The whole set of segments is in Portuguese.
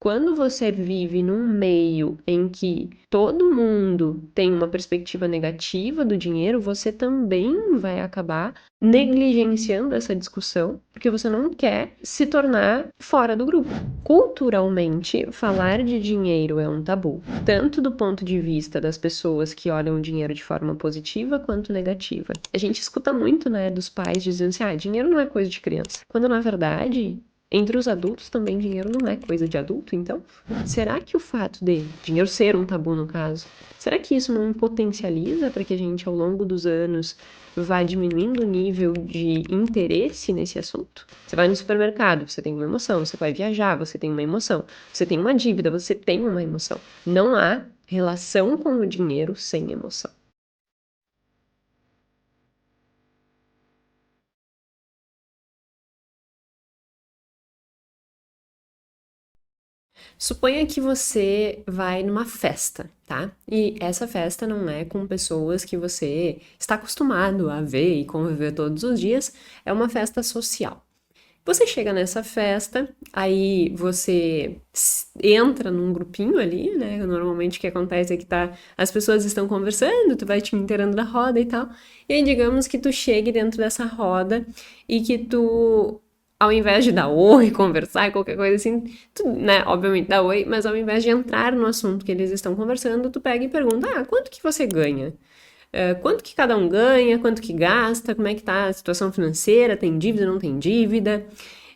Quando você vive num meio em que todo mundo tem uma perspectiva negativa do dinheiro, você também vai acabar negligenciando essa discussão, porque você não quer se tornar fora do grupo. Culturalmente, falar de dinheiro é um tabu, tanto do ponto de vista das pessoas que olham o dinheiro de forma positiva quanto negativa. A gente escuta muito, né, dos pais dizendo assim, dinheiro não é coisa de criança. Quando na verdade, entre os adultos também dinheiro não é coisa de adulto, então? Será que o fato de dinheiro ser um tabu no caso, será que isso não potencializa para que a gente ao longo dos anos vá diminuindo o nível de interesse nesse assunto? Você vai no supermercado, você tem uma emoção, você vai viajar, você tem uma emoção, você tem uma dívida, você tem uma emoção. Não há relação com o dinheiro sem emoção. Suponha que você vai numa festa, tá? E essa festa não é com pessoas que você está acostumado a ver e conviver todos os dias, é uma festa social. Você chega nessa festa, aí você entra num grupinho ali, né? Normalmente o que acontece é que as pessoas estão conversando, tu vai te inteirando da roda e tal. E aí digamos que tu chegue dentro dessa roda e que tu, ao invés de dar oi, conversar, qualquer coisa assim, tu, né, obviamente dá oi, mas ao invés de entrar no assunto que eles estão conversando, tu pega e pergunta, quanto que você ganha? Quanto que cada um ganha, quanto que gasta, como é que tá a situação financeira, tem dívida, não tem dívida.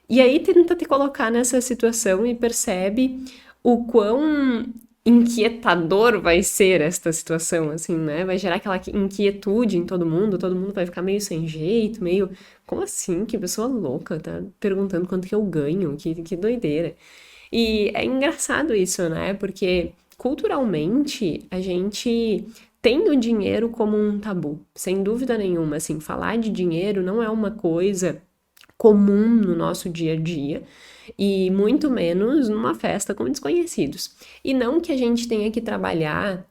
E aí tenta te colocar nessa situação e percebe o quão inquietador vai ser esta situação, assim, né? Vai gerar aquela inquietude em todo mundo vai ficar meio sem jeito, meio, como assim? Que pessoa louca, tá perguntando quanto que eu ganho, que doideira. E é engraçado isso, né? Porque culturalmente a gente tem o dinheiro como um tabu, sem dúvida nenhuma. Assim, falar de dinheiro não é uma coisa comum no nosso dia a dia e muito menos numa festa com desconhecidos. E não que a gente tenha que trabalhar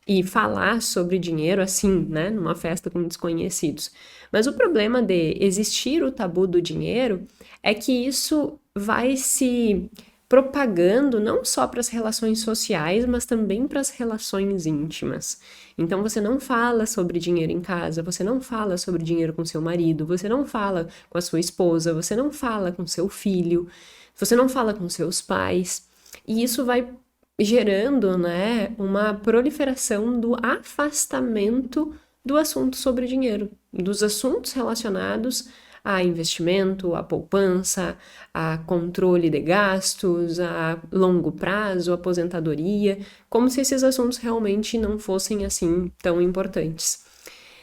e falar sobre dinheiro assim, né, numa festa com desconhecidos. Mas o problema de existir o tabu do dinheiro é que isso vai se propagando não só para as relações sociais, mas também para as relações íntimas. Então você não fala sobre dinheiro em casa, você não fala sobre dinheiro com seu marido, você não fala com a sua esposa, você não fala com seu filho, você não fala com seus pais. E isso vai gerando, né, uma proliferação do afastamento do assunto sobre dinheiro, dos assuntos relacionados a investimento, a poupança, a controle de gastos, a longo prazo, aposentadoria, como se esses assuntos realmente não fossem assim tão importantes.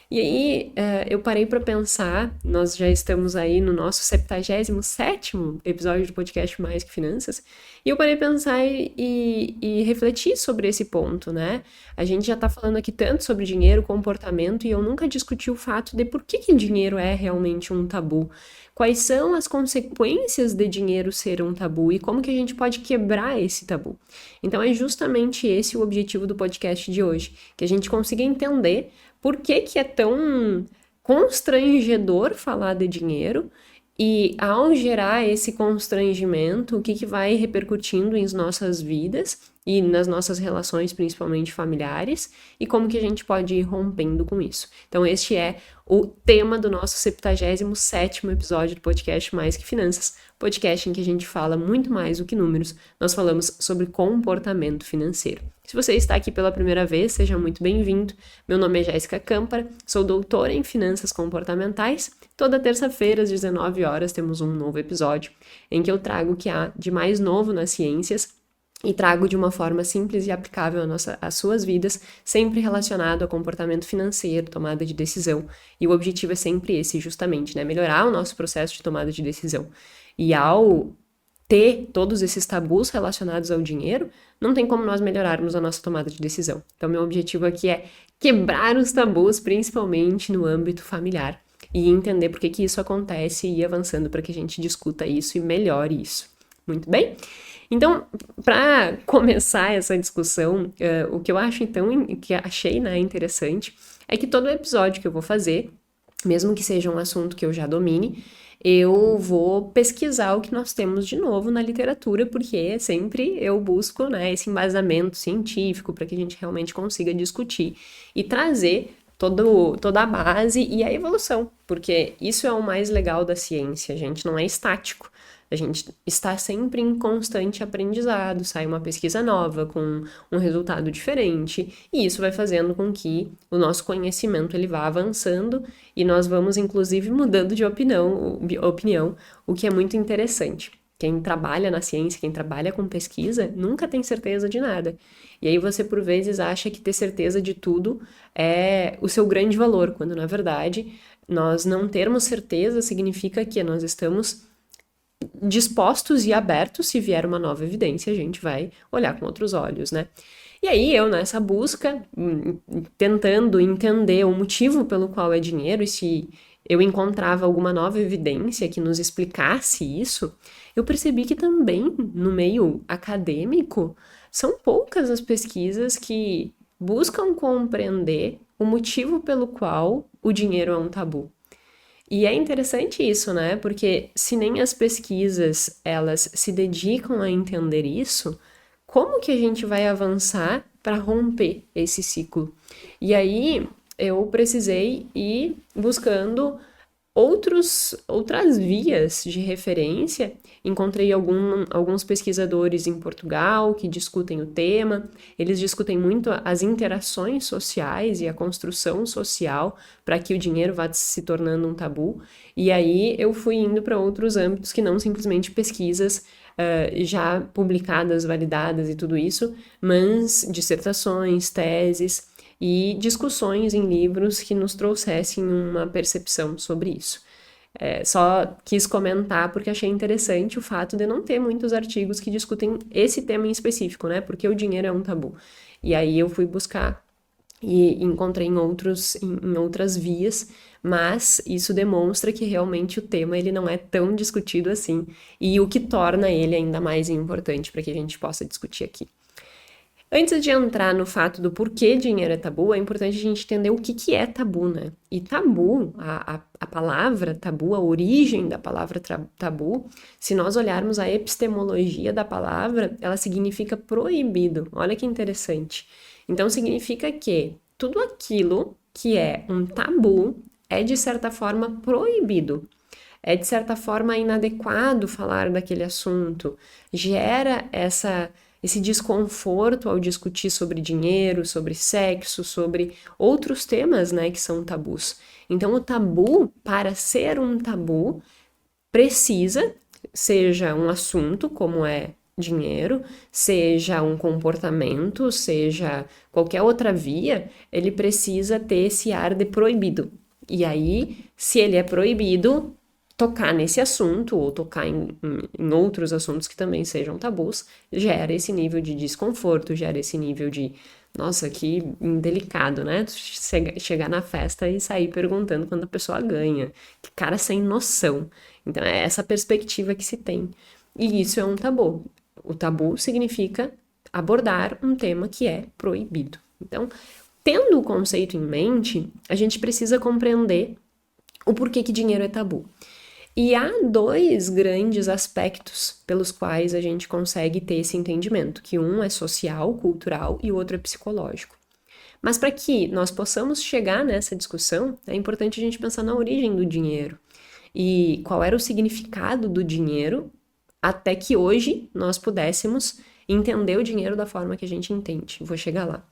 E aí, eu parei para pensar, nós já estamos aí no nosso 77º episódio do podcast Mais que Finanças, e eu parei para pensar e refletir sobre esse ponto, né? A gente já tá falando aqui tanto sobre dinheiro, comportamento, e eu nunca discuti o fato de por que dinheiro é realmente um tabu. Quais são as consequências de dinheiro ser um tabu e como que a gente pode quebrar esse tabu. Então é justamente esse o objetivo do podcast de hoje, que a gente consiga entender por que é tão constrangedor falar de dinheiro e ao gerar esse constrangimento, o que vai repercutindo em nossas vidas e nas nossas relações, principalmente familiares, e como que a gente pode ir rompendo com isso. Então este é o tema do nosso 77º episódio do podcast Mais que Finanças, podcast em que a gente fala muito mais do que números, nós falamos sobre comportamento financeiro. Se você está aqui pela primeira vez, seja muito bem-vindo. Meu nome é Jéssica Câmpara, sou doutora em Finanças Comportamentais. Toda terça-feira, às 19 horas, temos um novo episódio em que eu trago o que há de mais novo nas ciências e trago de uma forma simples e aplicável às suas vidas, sempre relacionado a comportamento financeiro, tomada de decisão. E o objetivo é sempre esse, justamente, né? Melhorar o nosso processo de tomada de decisão. E ao ter todos esses tabus relacionados ao dinheiro, não tem como nós melhorarmos a nossa tomada de decisão. Então, meu objetivo aqui é quebrar os tabus, principalmente no âmbito familiar, e entender por que isso acontece e ir avançando para que a gente discuta isso e melhore isso. Muito bem? Então, para começar essa discussão, o que eu acho, então, que achei, né, interessante, é que todo episódio que eu vou fazer, mesmo que seja um assunto que eu já domine, eu vou pesquisar o que nós temos de novo na literatura, porque sempre eu busco, né, esse embasamento científico para que a gente realmente consiga discutir e trazer toda a base e a evolução, porque isso é o mais legal da ciência, a gente não é estático. A gente está sempre em constante aprendizado, sai uma pesquisa nova com um resultado diferente, e isso vai fazendo com que o nosso conhecimento ele vá avançando e nós vamos inclusive mudando de opinião, o que é muito interessante. Quem trabalha na ciência, quem trabalha com pesquisa, nunca tem certeza de nada. E aí você, por vezes, acha que ter certeza de tudo é o seu grande valor, quando na verdade nós não termos certeza significa que nós estamos dispostos e abertos, se vier uma nova evidência, a gente vai olhar com outros olhos, né? E aí eu, nessa busca, tentando entender o motivo pelo qual é dinheiro e se eu encontrava alguma nova evidência que nos explicasse isso, eu percebi que também no meio acadêmico são poucas as pesquisas que buscam compreender o motivo pelo qual o dinheiro é um tabu. E é interessante isso, né? Porque se nem as pesquisas elas se dedicam a entender isso, como que a gente vai avançar para romper esse ciclo? E aí eu precisei ir buscando outras vias de referência. Encontrei alguns pesquisadores em Portugal que discutem o tema. Eles discutem muito as interações sociais e a construção social para que o dinheiro vá se tornando um tabu. E aí eu fui indo para outros âmbitos que não simplesmente pesquisas já publicadas, validadas e tudo isso, mas dissertações, teses e discussões em livros que nos trouxessem uma percepção sobre isso. Só quis comentar porque achei interessante o fato de não ter muitos artigos que discutem esse tema em específico, né? Porque o dinheiro é um tabu. E aí eu fui buscar e encontrei em outras vias, mas isso demonstra que realmente o tema ele não é tão discutido assim, e o que torna ele ainda mais importante para que a gente possa discutir aqui. Antes de entrar no fato do porquê dinheiro é tabu, é importante a gente entender o que é tabu, né? E tabu, a palavra tabu, a origem da palavra tabu, se nós olharmos a epistemologia da palavra, ela significa proibido. Olha que interessante. Então significa que tudo aquilo que é um tabu é de certa forma proibido. É de certa forma inadequado falar daquele assunto, gera esse desconforto ao discutir sobre dinheiro, sobre sexo, sobre outros temas, né, que são tabus. Então, o tabu, para ser um tabu, precisa, seja um assunto, como é dinheiro, seja um comportamento, seja qualquer outra via, ele precisa ter esse ar de proibido. E aí, se ele é proibido, tocar nesse assunto ou tocar em outros assuntos que também sejam tabus, gera esse nível de desconforto, gera esse nível de, nossa, que indelicado, né? Chegar na festa e sair perguntando quando a pessoa ganha. Que cara sem noção. Então, é essa perspectiva que se tem. E isso é um tabu. O tabu significa abordar um tema que é proibido. Então, tendo o conceito em mente, a gente precisa compreender o porquê que dinheiro é tabu. E há dois grandes aspectos pelos quais a gente consegue ter esse entendimento, que um é social, cultural e o outro é psicológico. Mas para que nós possamos chegar nessa discussão, é importante a gente pensar na origem do dinheiro e qual era o significado do dinheiro até que hoje nós pudéssemos entender o dinheiro da forma que a gente entende. Vou chegar lá.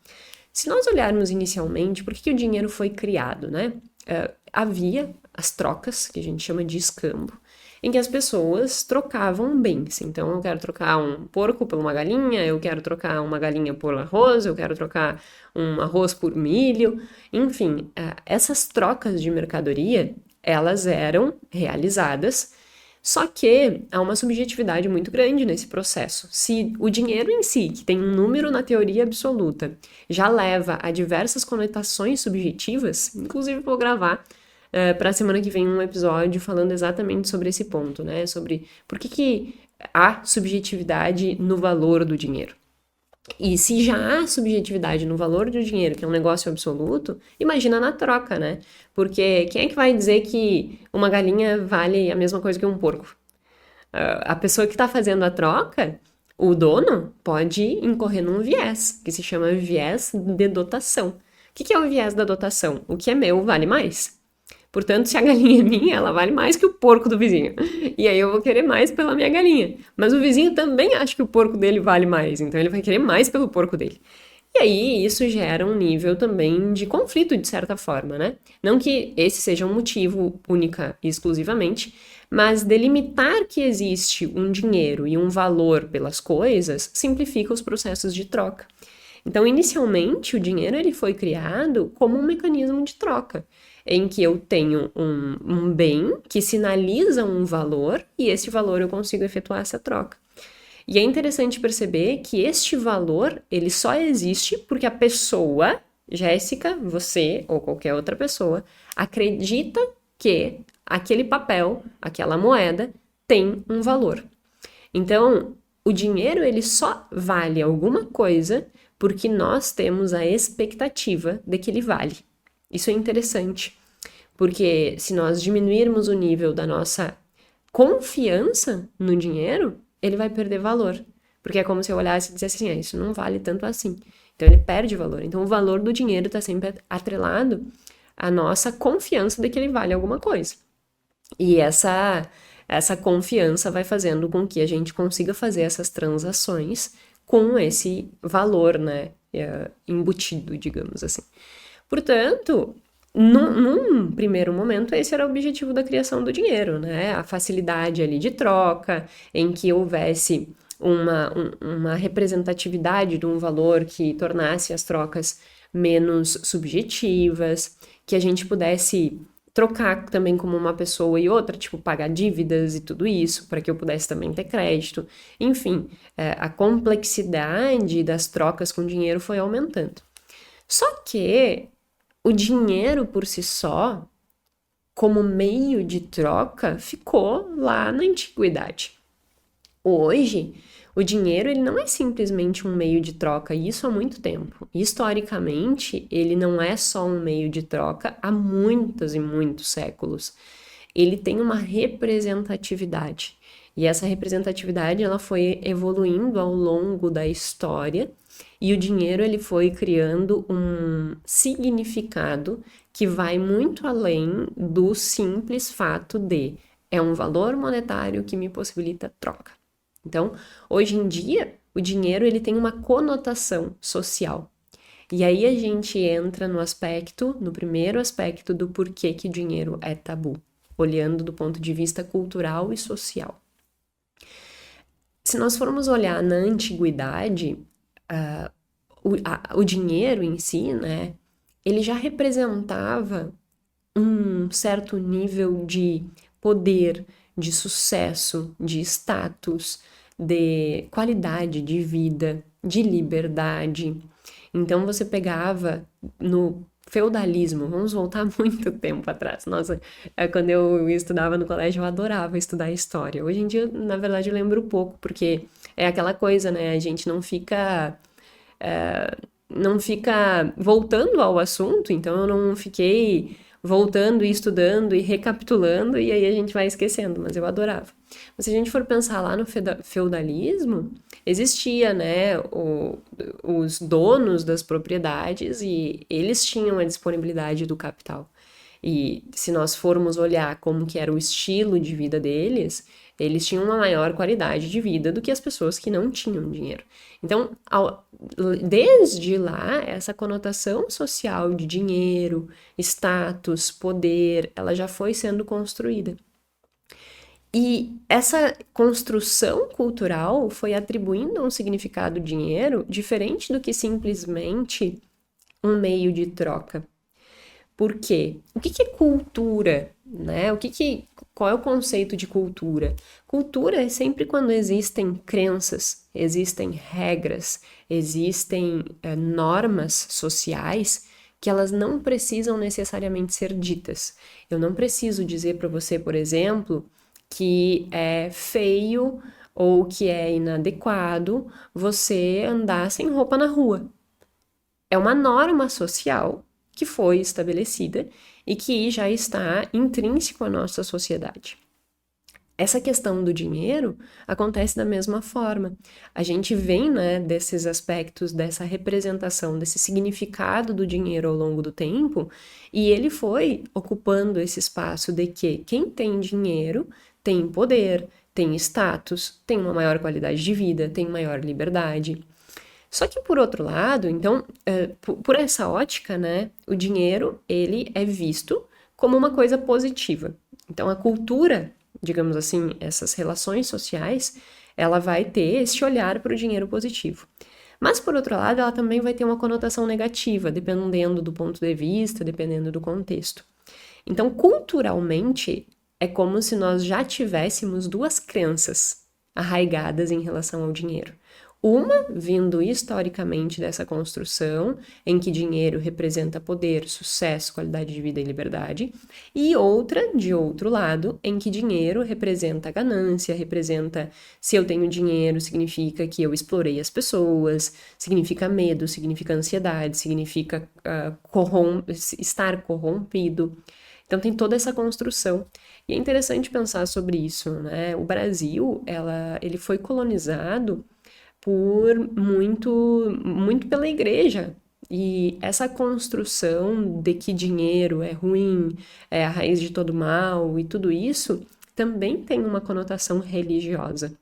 Se nós olharmos inicialmente, por que o dinheiro foi criado, né? Havia as trocas, que a gente chama de escambo, em que as pessoas trocavam bens. Então, eu quero trocar um porco por uma galinha, eu quero trocar uma galinha por arroz, eu quero trocar um arroz por milho. Enfim, essas trocas de mercadoria, elas eram realizadas, só que há uma subjetividade muito grande nesse processo. Se o dinheiro em si, que tem um número na teoria absoluta, já leva a diversas conotações subjetivas, inclusive vou gravar para a semana que vem um episódio falando exatamente sobre esse ponto, né? Sobre por que há subjetividade no valor do dinheiro. E se já há subjetividade no valor do dinheiro, que é um negócio absoluto, imagina na troca, né? Porque quem é que vai dizer que uma galinha vale a mesma coisa que um porco? A pessoa que está fazendo a troca, o dono, pode incorrer num viés, que se chama viés de dotação. O que é o viés da dotação? O que é meu vale mais. Portanto, se a galinha é minha, ela vale mais que o porco do vizinho. E aí eu vou querer mais pela minha galinha. Mas o vizinho também acha que o porco dele vale mais, então ele vai querer mais pelo porco dele. E aí isso gera um nível também de conflito, de certa forma, né? Não que esse seja um motivo única e exclusivamente, mas delimitar que existe um dinheiro e um valor pelas coisas simplifica os processos de troca. Então, inicialmente, o dinheiro ele foi criado como um mecanismo de troca, em que eu tenho um bem que sinaliza um valor e esse valor eu consigo efetuar essa troca. E é interessante perceber que este valor ele só existe porque a pessoa, Jéssica, você ou qualquer outra pessoa, acredita que aquele papel, aquela moeda, tem um valor. Então, o dinheiro ele só vale alguma coisa porque nós temos a expectativa de que ele vale. Isso é interessante, porque se nós diminuirmos o nível da nossa confiança no dinheiro, ele vai perder valor. Porque é como se eu olhasse e dissesse assim, isso não vale tanto assim. Então ele perde valor. Então o valor do dinheiro está sempre atrelado à nossa confiança de que ele vale alguma coisa. E essa confiança vai fazendo com que a gente consiga fazer essas transações com esse valor, né, embutido, digamos assim. Portanto, num primeiro momento, esse era o objetivo da criação do dinheiro, né? A facilidade ali de troca, em que houvesse uma representatividade de um valor que tornasse as trocas menos subjetivas, que a gente pudesse trocar também como uma pessoa e outra, tipo, pagar dívidas e tudo isso, para que eu pudesse também ter crédito. Enfim, a complexidade das trocas com dinheiro foi aumentando. Só que o dinheiro por si só, como meio de troca, ficou lá na antiguidade. Hoje, o dinheiro ele não é simplesmente um meio de troca, e isso há muito tempo. Historicamente, ele não é só um meio de troca há muitos e muitos séculos. Ele tem uma representatividade. E essa representatividade ela foi evoluindo ao longo da história e o dinheiro ele foi criando um significado que vai muito além do simples fato de é um valor monetário que me possibilita troca. Então, hoje em dia, o dinheiro ele tem uma conotação social. E aí a gente entra no primeiro aspecto do porquê que dinheiro é tabu, olhando do ponto de vista cultural e social. Se nós formos olhar na antiguidade, o dinheiro em si, né, ele já representava um certo nível de poder, de sucesso, de status, de qualidade de vida, de liberdade. Então você pegava no feudalismo, vamos voltar muito tempo atrás. Nossa, quando eu estudava no colégio, eu adorava estudar história. Hoje em dia, na verdade, eu lembro pouco, porque é aquela coisa, né? A gente não fica voltando ao assunto, então eu não fiquei voltando e estudando e recapitulando, e aí a gente vai esquecendo, mas eu adorava. Mas se a gente for pensar lá no feudalismo, existia, né, os donos das propriedades e eles tinham a disponibilidade do capital. E se nós formos olhar como que era o estilo de vida deles, eles tinham uma maior qualidade de vida do que as pessoas que não tinham dinheiro. Então, desde lá, essa conotação social de dinheiro, status, poder, ela já foi sendo construída. E essa construção cultural foi atribuindo um significado dinheiro diferente do que simplesmente um meio de troca. Por quê? O que é cultura, né? Qual é o conceito de cultura? Cultura é sempre quando existem crenças, existem regras, existem normas sociais que elas não precisam necessariamente ser ditas. Eu não preciso dizer para você, por exemplo, que é feio ou que é inadequado você andar sem roupa na rua. É uma norma social que foi estabelecida e que já está intrínseco à nossa sociedade. Essa questão do dinheiro acontece da mesma forma. A gente vem, né, desses aspectos, dessa representação, desse significado do dinheiro ao longo do tempo, e ele foi ocupando esse espaço de que quem tem dinheiro tem poder, tem status, tem uma maior qualidade de vida, tem maior liberdade. Só que por outro lado, então, por essa ótica, né, o dinheiro, ele é visto como uma coisa positiva. Então, a cultura, digamos assim, essas relações sociais, ela vai ter esse olhar para o dinheiro positivo. Mas, por outro lado, ela também vai ter uma conotação negativa, dependendo do ponto de vista, dependendo do contexto. Então, culturalmente, é como se nós já tivéssemos duas crenças arraigadas em relação ao dinheiro. Uma vindo historicamente dessa construção, em que dinheiro representa poder, sucesso, qualidade de vida e liberdade, e outra, de outro lado, em que dinheiro representa ganância, representa se eu tenho dinheiro significa que eu explorei as pessoas, significa medo, significa ansiedade, significa estar corrompido. Então tem toda essa construção. E é interessante pensar sobre isso, né? O Brasil, ele foi colonizado por muito pela igreja. E essa construção de que dinheiro é ruim, é a raiz de todo mal e tudo isso também tem uma conotação religiosa.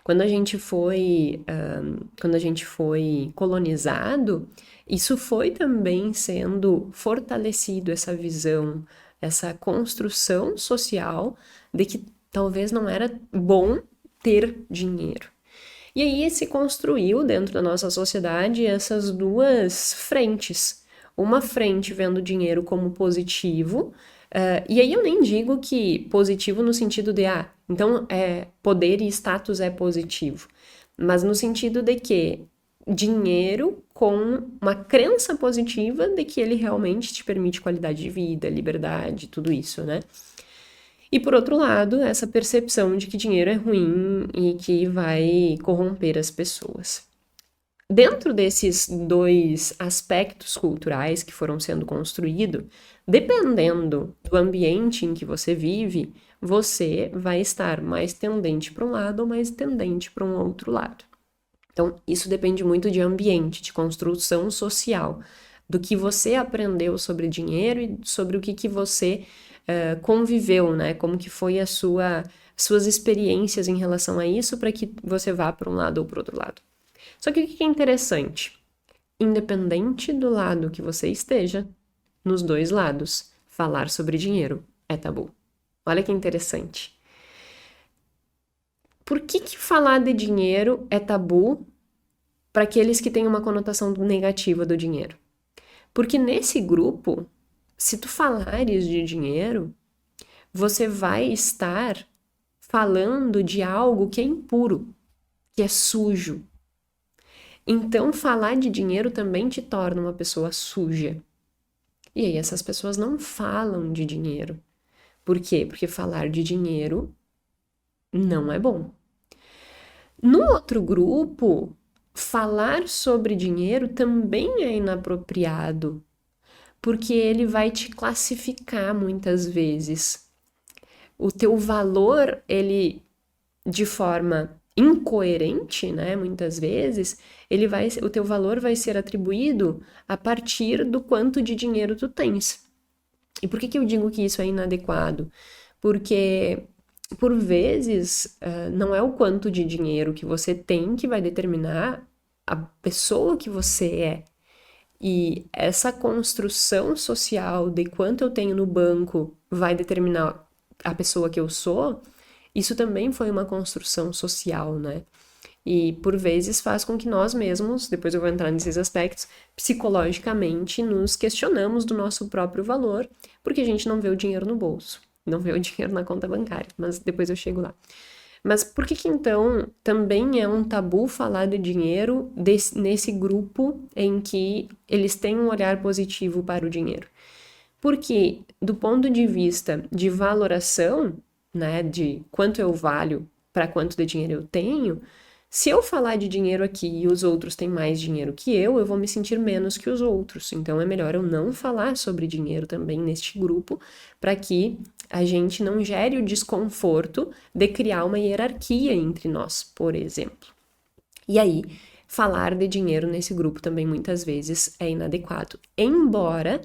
Quando a gente foi colonizado, isso foi também sendo fortalecido, essa visão, essa construção social de que talvez não era bom ter dinheiro. E aí se construiu dentro da nossa sociedade essas duas frentes. Uma frente vendo o dinheiro como positivo, e aí eu nem digo que positivo no sentido de, então poder e status é positivo, mas no sentido de que dinheiro com uma crença positiva de que ele realmente te permite qualidade de vida, liberdade, tudo isso, né? E por outro lado, essa percepção de que dinheiro é ruim e que vai corromper as pessoas. Dentro desses dois aspectos culturais que foram sendo construídos, dependendo do ambiente em que você vive, você vai estar mais tendente para um lado ou mais tendente para um outro lado. Então, isso depende muito de ambiente, de construção social, do que você aprendeu sobre dinheiro e sobre o que você conviveu, né? Como que foi suas experiências em relação a isso para que você vá para um lado ou para o outro lado. Só que o que é interessante? Independente do lado que você esteja, nos dois lados, falar sobre dinheiro é tabu. Olha que interessante. Por que falar de dinheiro é tabu para aqueles que têm uma conotação negativa do dinheiro? Porque nesse grupo, se tu falares de dinheiro, você vai estar falando de algo que é impuro, que é sujo. Então, falar de dinheiro também te torna uma pessoa suja. E aí, essas pessoas não falam de dinheiro. Por quê? Porque falar de dinheiro não é bom. No outro grupo, falar sobre dinheiro também é inapropriado, porque ele vai te classificar muitas vezes. O teu valor, ele, de forma incoerente, né, muitas vezes, o teu valor vai ser atribuído a partir do quanto de dinheiro tu tens. E por que eu digo que isso é inadequado? Porque, por vezes, não é o quanto de dinheiro que você tem que vai determinar a pessoa que você é. E essa construção social de quanto eu tenho no banco vai determinar a pessoa que eu sou, isso também foi uma construção social, né? E por vezes faz com que nós mesmos, depois eu vou entrar nesses aspectos, psicologicamente nos questionamos do nosso próprio valor, porque a gente não vê o dinheiro no bolso, não vê o dinheiro na conta bancária, mas depois eu chego lá. Mas por que então também é um tabu falar de dinheiro nesse grupo em que eles têm um olhar positivo para o dinheiro? Porque do ponto de vista de valoração, né, de quanto eu valho para quanto de dinheiro eu tenho, se eu falar de dinheiro aqui e os outros têm mais dinheiro que eu vou me sentir menos que os outros. Então é melhor eu não falar sobre dinheiro também neste grupo, para que a gente não gere o desconforto de criar uma hierarquia entre nós, por exemplo. E aí, falar de dinheiro nesse grupo também muitas vezes é inadequado. Embora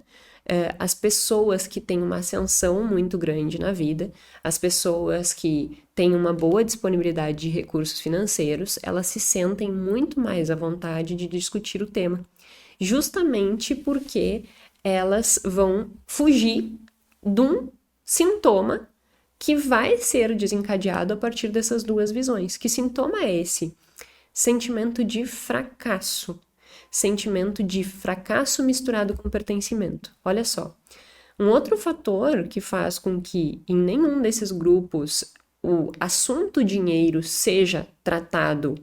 as pessoas que têm uma ascensão muito grande na vida, as pessoas que têm uma boa disponibilidade de recursos financeiros, elas se sentem muito mais à vontade de discutir o tema, justamente porque elas vão fugir de um sintoma que vai ser desencadeado a partir dessas duas visões. Que sintoma é esse? Sentimento de fracasso. Sentimento de fracasso misturado com pertencimento. Olha só. Um outro fator que faz com que em nenhum desses grupos o assunto dinheiro seja tratado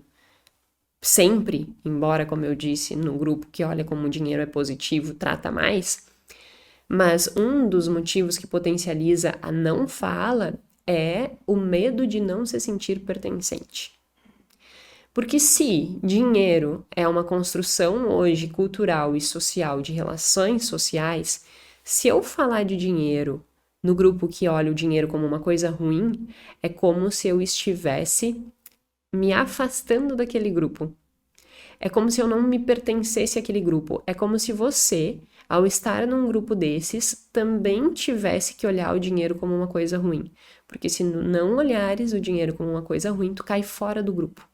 sempre, embora, como eu disse, no grupo que olha como o dinheiro é positivo, trata mais, mas um dos motivos que potencializa a não fala é o medo de não se sentir pertencente. Porque se dinheiro é uma construção hoje cultural e social de relações sociais, se eu falar de dinheiro no grupo que olha o dinheiro como uma coisa ruim, é como se eu estivesse me afastando daquele grupo. É como se eu não me pertencesse àquele grupo. É como se você, ao estar num grupo desses, também tivesse que olhar o dinheiro como uma coisa ruim. Porque se não olhares o dinheiro como uma coisa ruim, tu cai fora do grupo.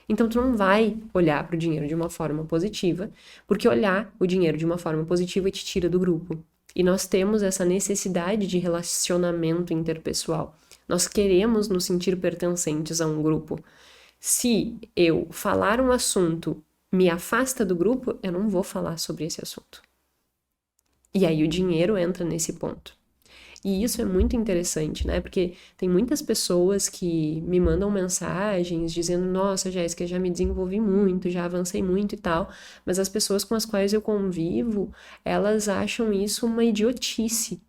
Então, tu não vai olhar para o dinheiro de uma forma positiva, porque olhar o dinheiro de uma forma positiva te tira do grupo. E nós temos essa necessidade de relacionamento interpessoal. Nós queremos nos sentir pertencentes a um grupo. Se eu falar um assunto me afasta do grupo, eu não vou falar sobre esse assunto. E aí o dinheiro entra nesse ponto. E isso é muito interessante, né? Porque tem muitas pessoas que me mandam mensagens dizendo: nossa, Jéssica, já me desenvolvi muito, já avancei muito e tal. Mas as pessoas com as quais eu convivo, elas acham isso uma idiotice.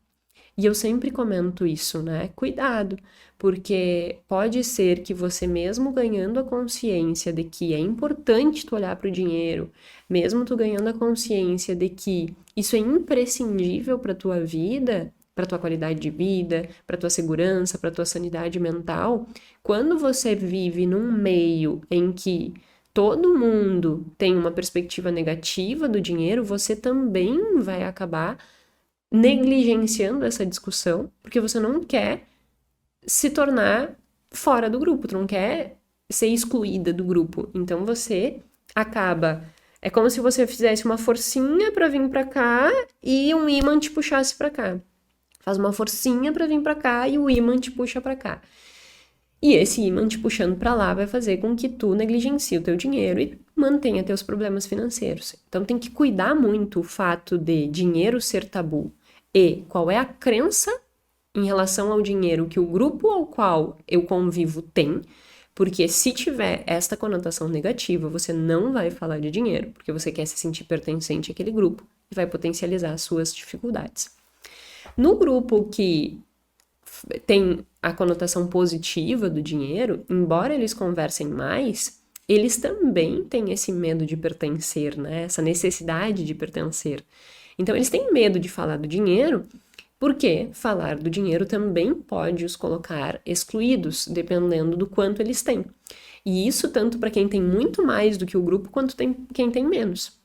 E eu sempre comento isso, né? Cuidado, porque pode ser que você mesmo ganhando a consciência de que é importante tu olhar para o dinheiro, mesmo tu ganhando a consciência de que isso é imprescindível para tua vida, para tua qualidade de vida, para tua segurança, para tua sanidade mental, quando você vive num meio em que todo mundo tem uma perspectiva negativa do dinheiro, você também vai acabar negligenciando essa discussão, porque você não quer se tornar fora do grupo, tu não quer ser excluída do grupo. Então você acaba. É como se você fizesse uma forcinha para vir para cá e um ímã te puxasse para cá. Faz uma forcinha para vir para cá e o ímã te puxa para cá. E esse ímã te puxando para lá vai fazer com que tu negligencie o teu dinheiro e mantenha teus problemas financeiros. Então tem que cuidar muito o fato de dinheiro ser tabu e qual é a crença em relação ao dinheiro que o grupo ao qual eu convivo tem, porque se tiver esta conotação negativa, você não vai falar de dinheiro, porque você quer se sentir pertencente àquele grupo e vai potencializar as suas dificuldades. No grupo que tem a conotação positiva do dinheiro, embora eles conversem mais, eles também têm esse medo de pertencer, né? Essa necessidade de pertencer. Então, eles têm medo de falar do dinheiro, porque falar do dinheiro também pode os colocar excluídos, dependendo do quanto eles têm. E isso tanto para quem tem muito mais do que o grupo, quanto quem tem menos.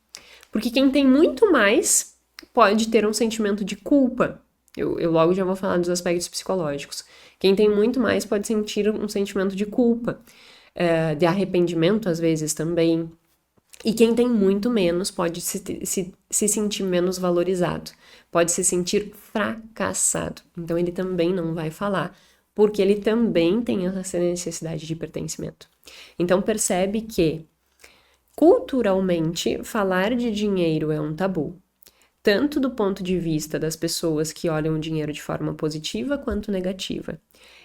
Porque quem tem muito mais pode ter um sentimento de culpa. Eu logo já vou falar dos aspectos psicológicos. Quem tem muito mais pode sentir um sentimento de culpa, de arrependimento às vezes também. E quem tem muito menos pode se sentir menos valorizado, pode se sentir fracassado. Então ele também não vai falar, porque ele também tem essa necessidade de pertencimento. Então percebe que, culturalmente, falar de dinheiro é um tabu. Tanto do ponto de vista das pessoas que olham o dinheiro de forma positiva quanto negativa.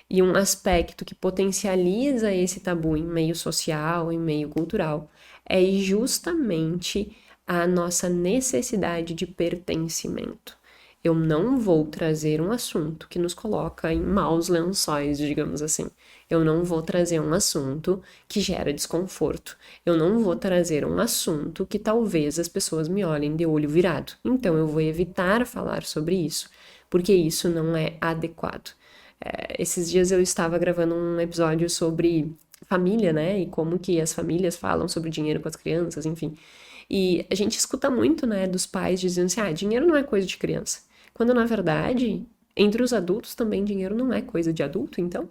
E um aspecto que potencializa esse tabu em meio social, em meio cultural, é justamente a nossa necessidade de pertencimento. Eu não vou trazer um assunto que nos coloca em maus lençóis, digamos assim. Eu não vou trazer um assunto que gera desconforto. Eu não vou trazer um assunto que talvez as pessoas me olhem de olho virado. Então eu vou evitar falar sobre isso, porque isso não é adequado. Esses dias eu estava gravando um episódio sobre família, né? E como que as famílias falam sobre dinheiro com as crianças, enfim. E a gente escuta muito, né, dos pais dizendo assim, dinheiro não é coisa de criança. Quando, na verdade, entre os adultos também dinheiro não é coisa de adulto, então.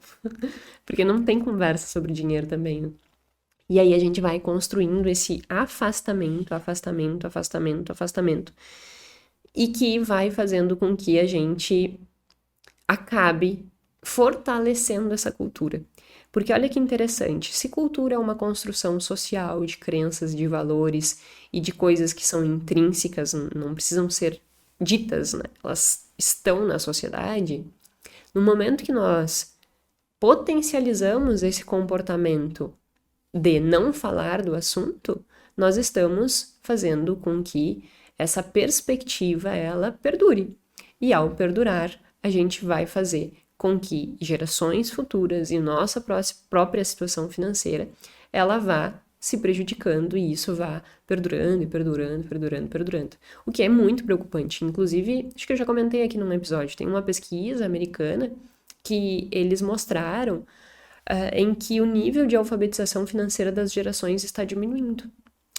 Porque não tem conversa sobre dinheiro também, né? E aí a gente vai construindo esse afastamento, afastamento, afastamento, afastamento. E que vai fazendo com que a gente acabe fortalecendo essa cultura. Porque olha que interessante, se cultura é uma construção social de crenças, de valores e de coisas que são intrínsecas, não precisam ser ditas, né? Elas estão na sociedade. No momento que nós potencializamos esse comportamento de não falar do assunto, nós estamos fazendo com que essa perspectiva ela perdure. E ao perdurar, a gente vai fazer com que gerações futuras e nossa própria situação financeira ela vá se prejudicando e isso vá perdurando e perdurando, perdurando, perdurando. O que é muito preocupante. Inclusive, acho que eu já comentei aqui num episódio, tem uma pesquisa americana que eles mostraram em que o nível de alfabetização financeira das gerações está diminuindo.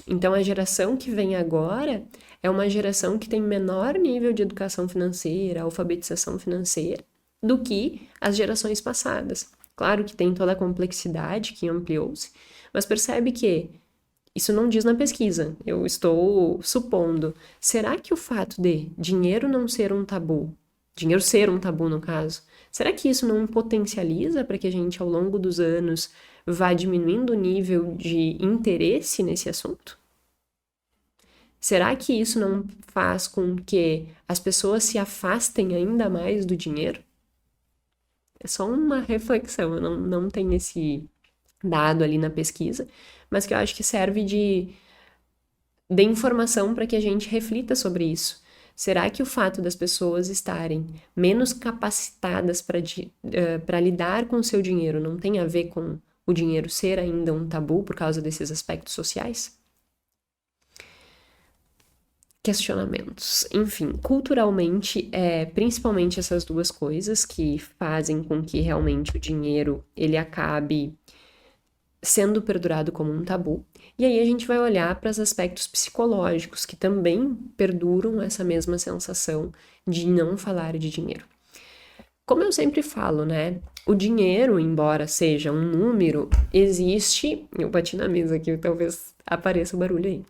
Então, a geração que vem agora é uma geração que tem menor nível de educação financeira, alfabetização financeira, do que as gerações passadas. Claro que tem toda a complexidade que ampliou-se, mas percebe que isso não diz na pesquisa, eu estou supondo. Será que o fato de dinheiro não ser um tabu, dinheiro ser um tabu no caso, será que isso não potencializa para que a gente, ao longo dos anos, vá diminuindo o nível de interesse nesse assunto? Será que isso não faz com que as pessoas se afastem ainda mais do dinheiro? É só uma reflexão, eu não tenho esse dado ali na pesquisa, mas que eu acho que serve de informação para que a gente reflita sobre isso. Será que o fato das pessoas estarem menos capacitadas para lidar com o seu dinheiro não tem a ver com o dinheiro ser ainda um tabu por causa desses aspectos sociais? Questionamentos. Enfim, culturalmente, principalmente essas duas coisas que fazem com que realmente o dinheiro ele acabe sendo perdurado como um tabu. E aí a gente vai olhar para os aspectos psicológicos que também perduram essa mesma sensação de não falar de dinheiro. Como eu sempre falo, né? O dinheiro, embora seja um número, existe. Eu bati na mesa aqui, talvez apareça o barulho aí.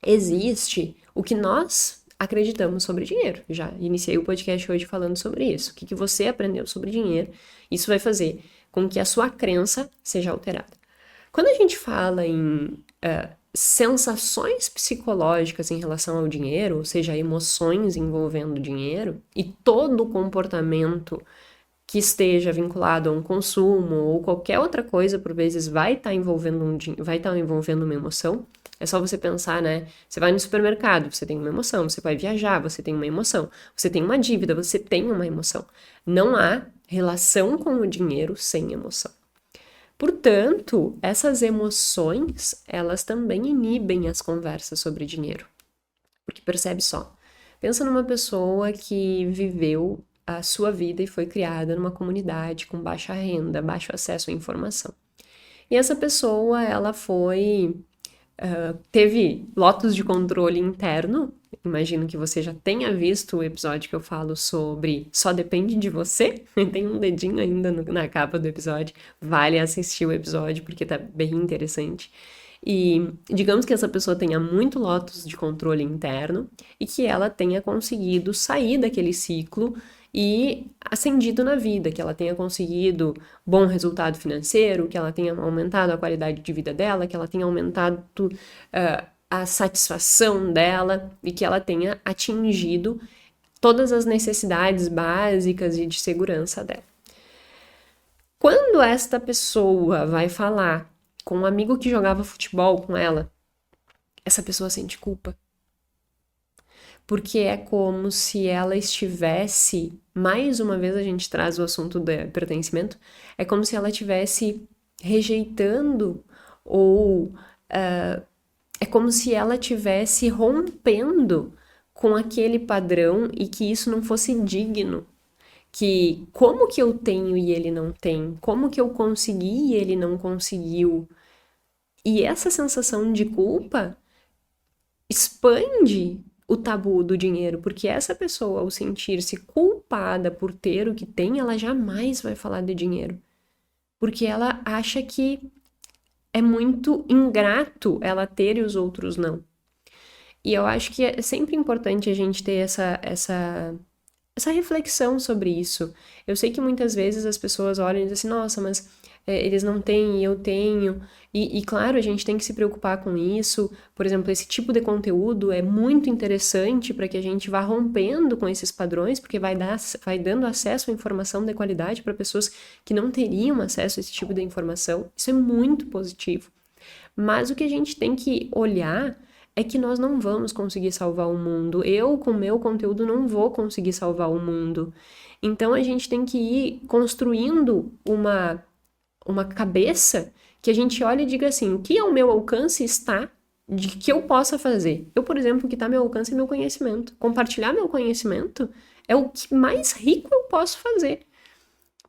Existe o que nós acreditamos sobre dinheiro. Já iniciei o podcast hoje falando sobre isso. O que você aprendeu sobre dinheiro, isso vai fazer com que a sua crença seja alterada. Quando a gente fala em sensações psicológicas em relação ao dinheiro, ou seja, emoções envolvendo dinheiro, e todo o comportamento que esteja vinculado a um consumo ou qualquer outra coisa, por vezes, vai estar envolvendo uma emoção. É só você pensar, né? Você vai no supermercado, você tem uma emoção. Você vai viajar, você tem uma emoção. Você tem uma dívida, você tem uma emoção. Não há relação com o dinheiro sem emoção. Portanto, essas emoções, elas também inibem as conversas sobre dinheiro. Porque percebe só, pensa numa pessoa que viveu a sua vida e foi criada numa comunidade com baixa renda, baixo acesso à informação. E essa pessoa, ela teve lotos de controle interno. Imagino que você já tenha visto o episódio que eu falo sobre só depende de você. Tem um dedinho ainda na capa do episódio. Vale assistir o episódio porque tá bem interessante. E digamos que essa pessoa tenha muito lotos de controle interno e que ela tenha conseguido sair daquele ciclo e ascendido na vida, que ela tenha conseguido bom resultado financeiro, que ela tenha aumentado a qualidade de vida dela, que ela tenha aumentado a satisfação dela e que ela tenha atingido todas as necessidades básicas e de segurança dela. Quando esta pessoa vai falar com um amigo que jogava futebol com ela, essa pessoa sente culpa. porque é como se ela estivesse, mais uma vez a gente traz o assunto do pertencimento, é como se ela estivesse rejeitando ou é como se ela estivesse rompendo com aquele padrão e que isso não fosse digno. Que como que eu tenho e ele não tem? Como que eu consegui e ele não conseguiu? E essa sensação de culpa expande o tabu do dinheiro, porque essa pessoa, ao sentir-se culpada por ter o que tem, ela jamais vai falar de dinheiro. Porque ela acha que é muito ingrato ela ter e os outros não. E eu acho que é sempre importante a gente ter essa reflexão sobre isso. Eu sei que muitas vezes as pessoas olham e dizem assim, nossa, mas eles não têm e eu tenho. E claro, a gente tem que se preocupar com isso. Por exemplo, esse tipo de conteúdo é muito interessante para que a gente vá rompendo com esses padrões, porque vai dando acesso à informação de qualidade para pessoas que não teriam acesso a esse tipo de informação. Isso é muito positivo. Mas o que a gente tem que olhar é que nós não vamos conseguir salvar o mundo. Eu, com meu conteúdo, não vou conseguir salvar o mundo. Então a gente tem que ir construindo uma cabeça que a gente olhe e diga assim: o que ao meu alcance está de que eu possa fazer? Eu, por exemplo, o que está ao meu alcance é meu conhecimento. Compartilhar meu conhecimento é o que mais rico eu posso fazer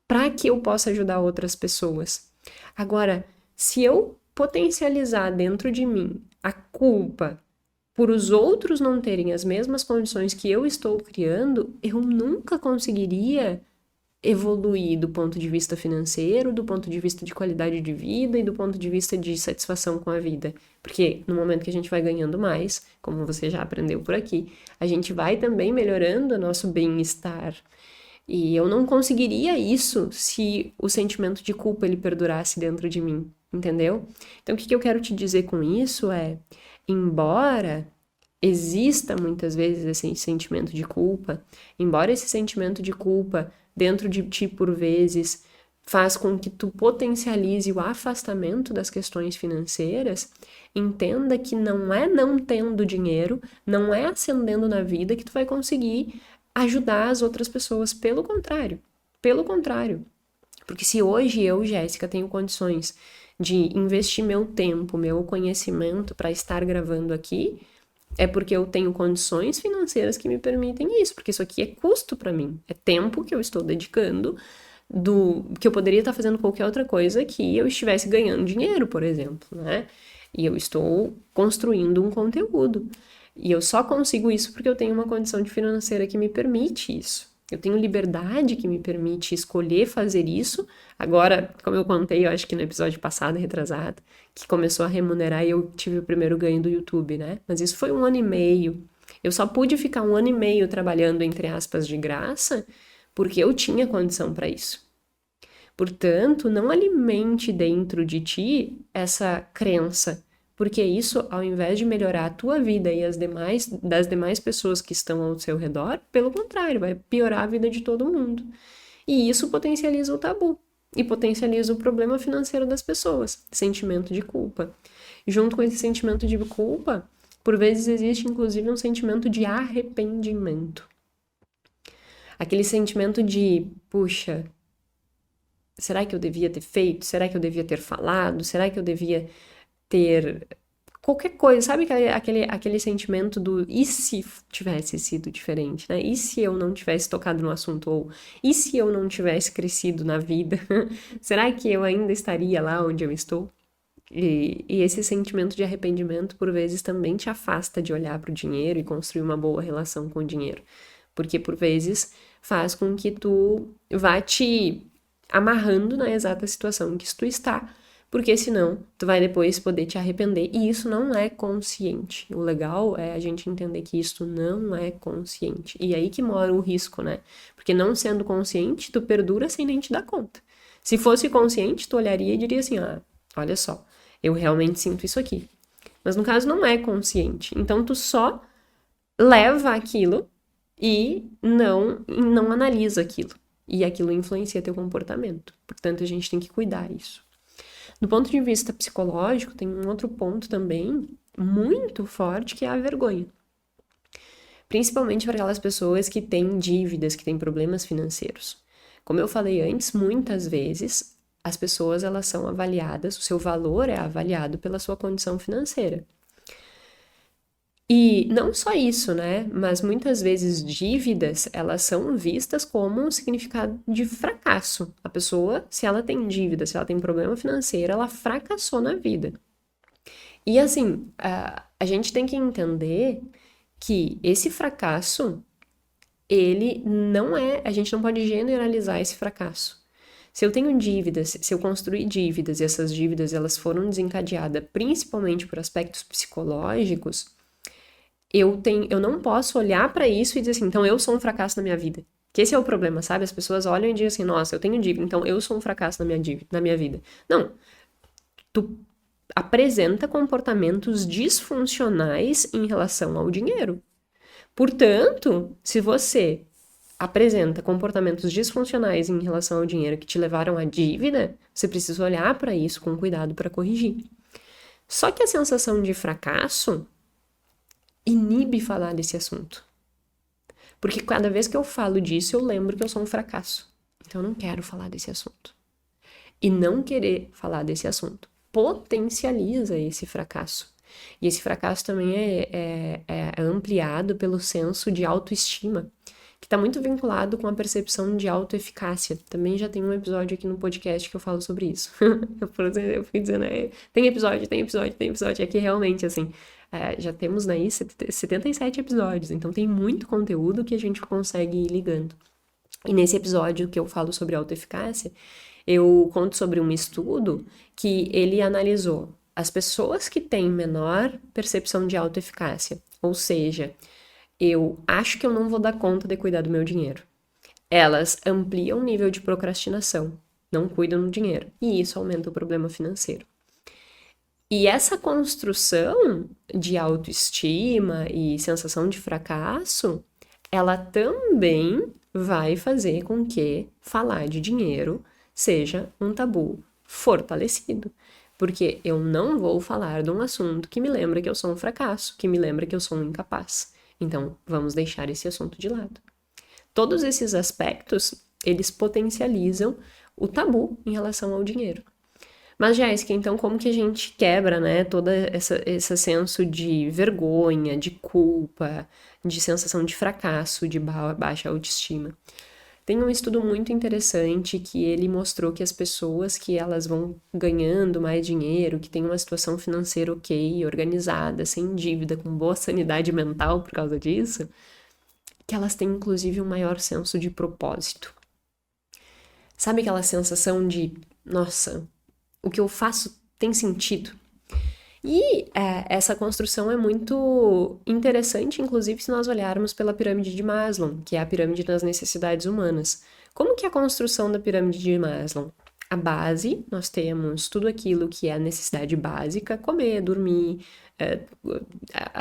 para que eu possa ajudar outras pessoas. Agora, se eu potencializar dentro de mim a culpa por os outros não terem as mesmas condições que eu estou criando, eu nunca conseguiria evoluir do ponto de vista financeiro, do ponto de vista de qualidade de vida e do ponto de vista de satisfação com a vida. Porque no momento que a gente vai ganhando mais, como você já aprendeu por aqui, a gente vai também melhorando o nosso bem-estar. E eu não conseguiria isso se o sentimento de culpa ele perdurasse dentro de mim, entendeu? Então, o que eu quero te dizer com isso é, embora exista muitas vezes esse sentimento de culpa, embora esse sentimento de culpa dentro de ti por vezes faz com que tu potencialize o afastamento das questões financeiras, entenda que não é não tendo dinheiro, não é ascendendo na vida que tu vai conseguir ajudar as outras pessoas, pelo contrário. Pelo contrário. Porque se hoje eu, Jéssica, tenho condições de investir meu tempo, meu conhecimento para estar gravando aqui, é porque eu tenho condições financeiras que me permitem isso, porque isso aqui é custo para mim, é tempo que eu estou dedicando do que eu poderia estar fazendo qualquer outra coisa que eu estivesse ganhando dinheiro, por exemplo, né? E eu estou construindo um conteúdo. E eu só consigo isso porque eu tenho uma condição de financeira que me permite isso. Eu tenho liberdade que me permite escolher fazer isso. Agora, como eu contei, eu acho que no episódio passado, retrasado, que começou a remunerar e eu tive o primeiro ganho do YouTube, né? Mas isso foi 1 ano e meio. Eu só pude ficar 1 ano e meio trabalhando, entre aspas, de graça, porque eu tinha condição para isso. Portanto, não alimente dentro de ti essa crença, porque isso, ao invés de melhorar a tua vida e das demais pessoas que estão ao seu redor, pelo contrário, vai piorar a vida de todo mundo. E isso potencializa o tabu e potencializa o problema financeiro das pessoas, sentimento de culpa. Junto com esse sentimento de culpa, por vezes existe inclusive um sentimento de arrependimento. Aquele sentimento de, puxa, será que eu devia ter feito? Será que eu devia ter falado? Será que eu devia ter qualquer coisa? Sabe aquele sentimento do e se tivesse sido diferente, né? E se eu não tivesse tocado no assunto? Ou e se eu não tivesse crescido na vida? Será que eu ainda estaria lá onde eu estou? E esse sentimento de arrependimento, por vezes, também te afasta de olhar para o dinheiro e construir uma boa relação com o dinheiro. Porque, por vezes, faz com que tu vá te amarrando na exata situação em que tu está, porque senão tu vai depois poder te arrepender, e isso não é consciente. O legal é a gente entender que isso não é consciente. E aí que mora o risco, né? Porque não sendo consciente, tu perdura sem nem te dar conta. Se fosse consciente, tu olharia e diria assim, ah, olha só, eu realmente sinto isso aqui. Mas no caso não é consciente. Então tu só leva aquilo e não analisa aquilo. E aquilo influencia teu comportamento. Portanto, a gente tem que cuidar disso. Do ponto de vista psicológico, tem um outro ponto também muito forte, que é a vergonha. principalmente para aquelas pessoas que têm dívidas, que têm problemas financeiros. Como eu falei antes, muitas vezes as pessoas elas são avaliadas, o seu valor é avaliado pela sua condição financeira. E não só isso, né? Mas muitas vezes dívidas, elas são vistas como um significado de fracasso. A pessoa, se ela tem dívida, se ela tem problema financeiro, ela fracassou na vida. E assim, a gente tem que entender que esse fracasso, ele não é, a gente não pode generalizar esse fracasso. Se eu tenho dívidas, se eu construí dívidas e essas dívidas elas foram desencadeadas principalmente por aspectos psicológicos, eu não posso olhar para isso e dizer assim, então eu sou um fracasso na minha vida. Que esse é o problema, sabe? As pessoas olham e dizem assim, nossa, eu tenho dívida, então eu sou um fracasso na minha vida. Não. Tu apresenta comportamentos disfuncionais em relação ao dinheiro. Portanto, se você apresenta comportamentos disfuncionais em relação ao dinheiro que te levaram à dívida, você precisa olhar para isso com cuidado para corrigir. Só que a sensação de fracasso inibe falar desse assunto. Porque cada vez que eu falo disso, eu lembro que eu sou um fracasso. Então eu não quero falar desse assunto. E não querer falar desse assunto potencializa esse fracasso. E esse fracasso também é ampliado pelo senso de autoestima, que está muito vinculado com a percepção de autoeficácia. Também já tem um episódio aqui no podcast que eu falo sobre isso. Eu fui dizendo, tem episódio. É que realmente, assim, já temos aí 77 episódios, então tem muito conteúdo que a gente consegue ir ligando. E nesse episódio que eu falo sobre autoeficácia, eu conto sobre um estudo que ele analisou as pessoas que têm menor percepção de autoeficácia, ou seja, eu acho que eu não vou dar conta de cuidar do meu dinheiro. Elas ampliam o nível de procrastinação, não cuidam do dinheiro, e isso aumenta o problema financeiro. E essa construção de autoestima e sensação de fracasso, ela também vai fazer com que falar de dinheiro seja um tabu fortalecido. Porque eu não vou falar de um assunto que me lembra que eu sou um fracasso, que me lembra que eu sou um incapaz. Então, vamos deixar esse assunto de lado. Todos esses aspectos, eles potencializam o tabu em relação ao dinheiro. Mas, Jéssica, então como que a gente quebra, né, todo esse senso de vergonha, de culpa, de sensação de fracasso, de baixa autoestima? Tem um estudo muito interessante que ele mostrou que as pessoas que elas vão ganhando mais dinheiro, que têm uma situação financeira ok, organizada, sem dívida, com boa sanidade mental por causa disso, que elas têm inclusive um maior senso de propósito. Sabe aquela sensação de, nossa, o que eu faço tem sentido? E essa construção é muito interessante, inclusive, se nós olharmos pela pirâmide de Maslow, que é a pirâmide das necessidades humanas. Como que é a construção da pirâmide de Maslow? A base, nós temos tudo aquilo que é a necessidade básica, comer, dormir,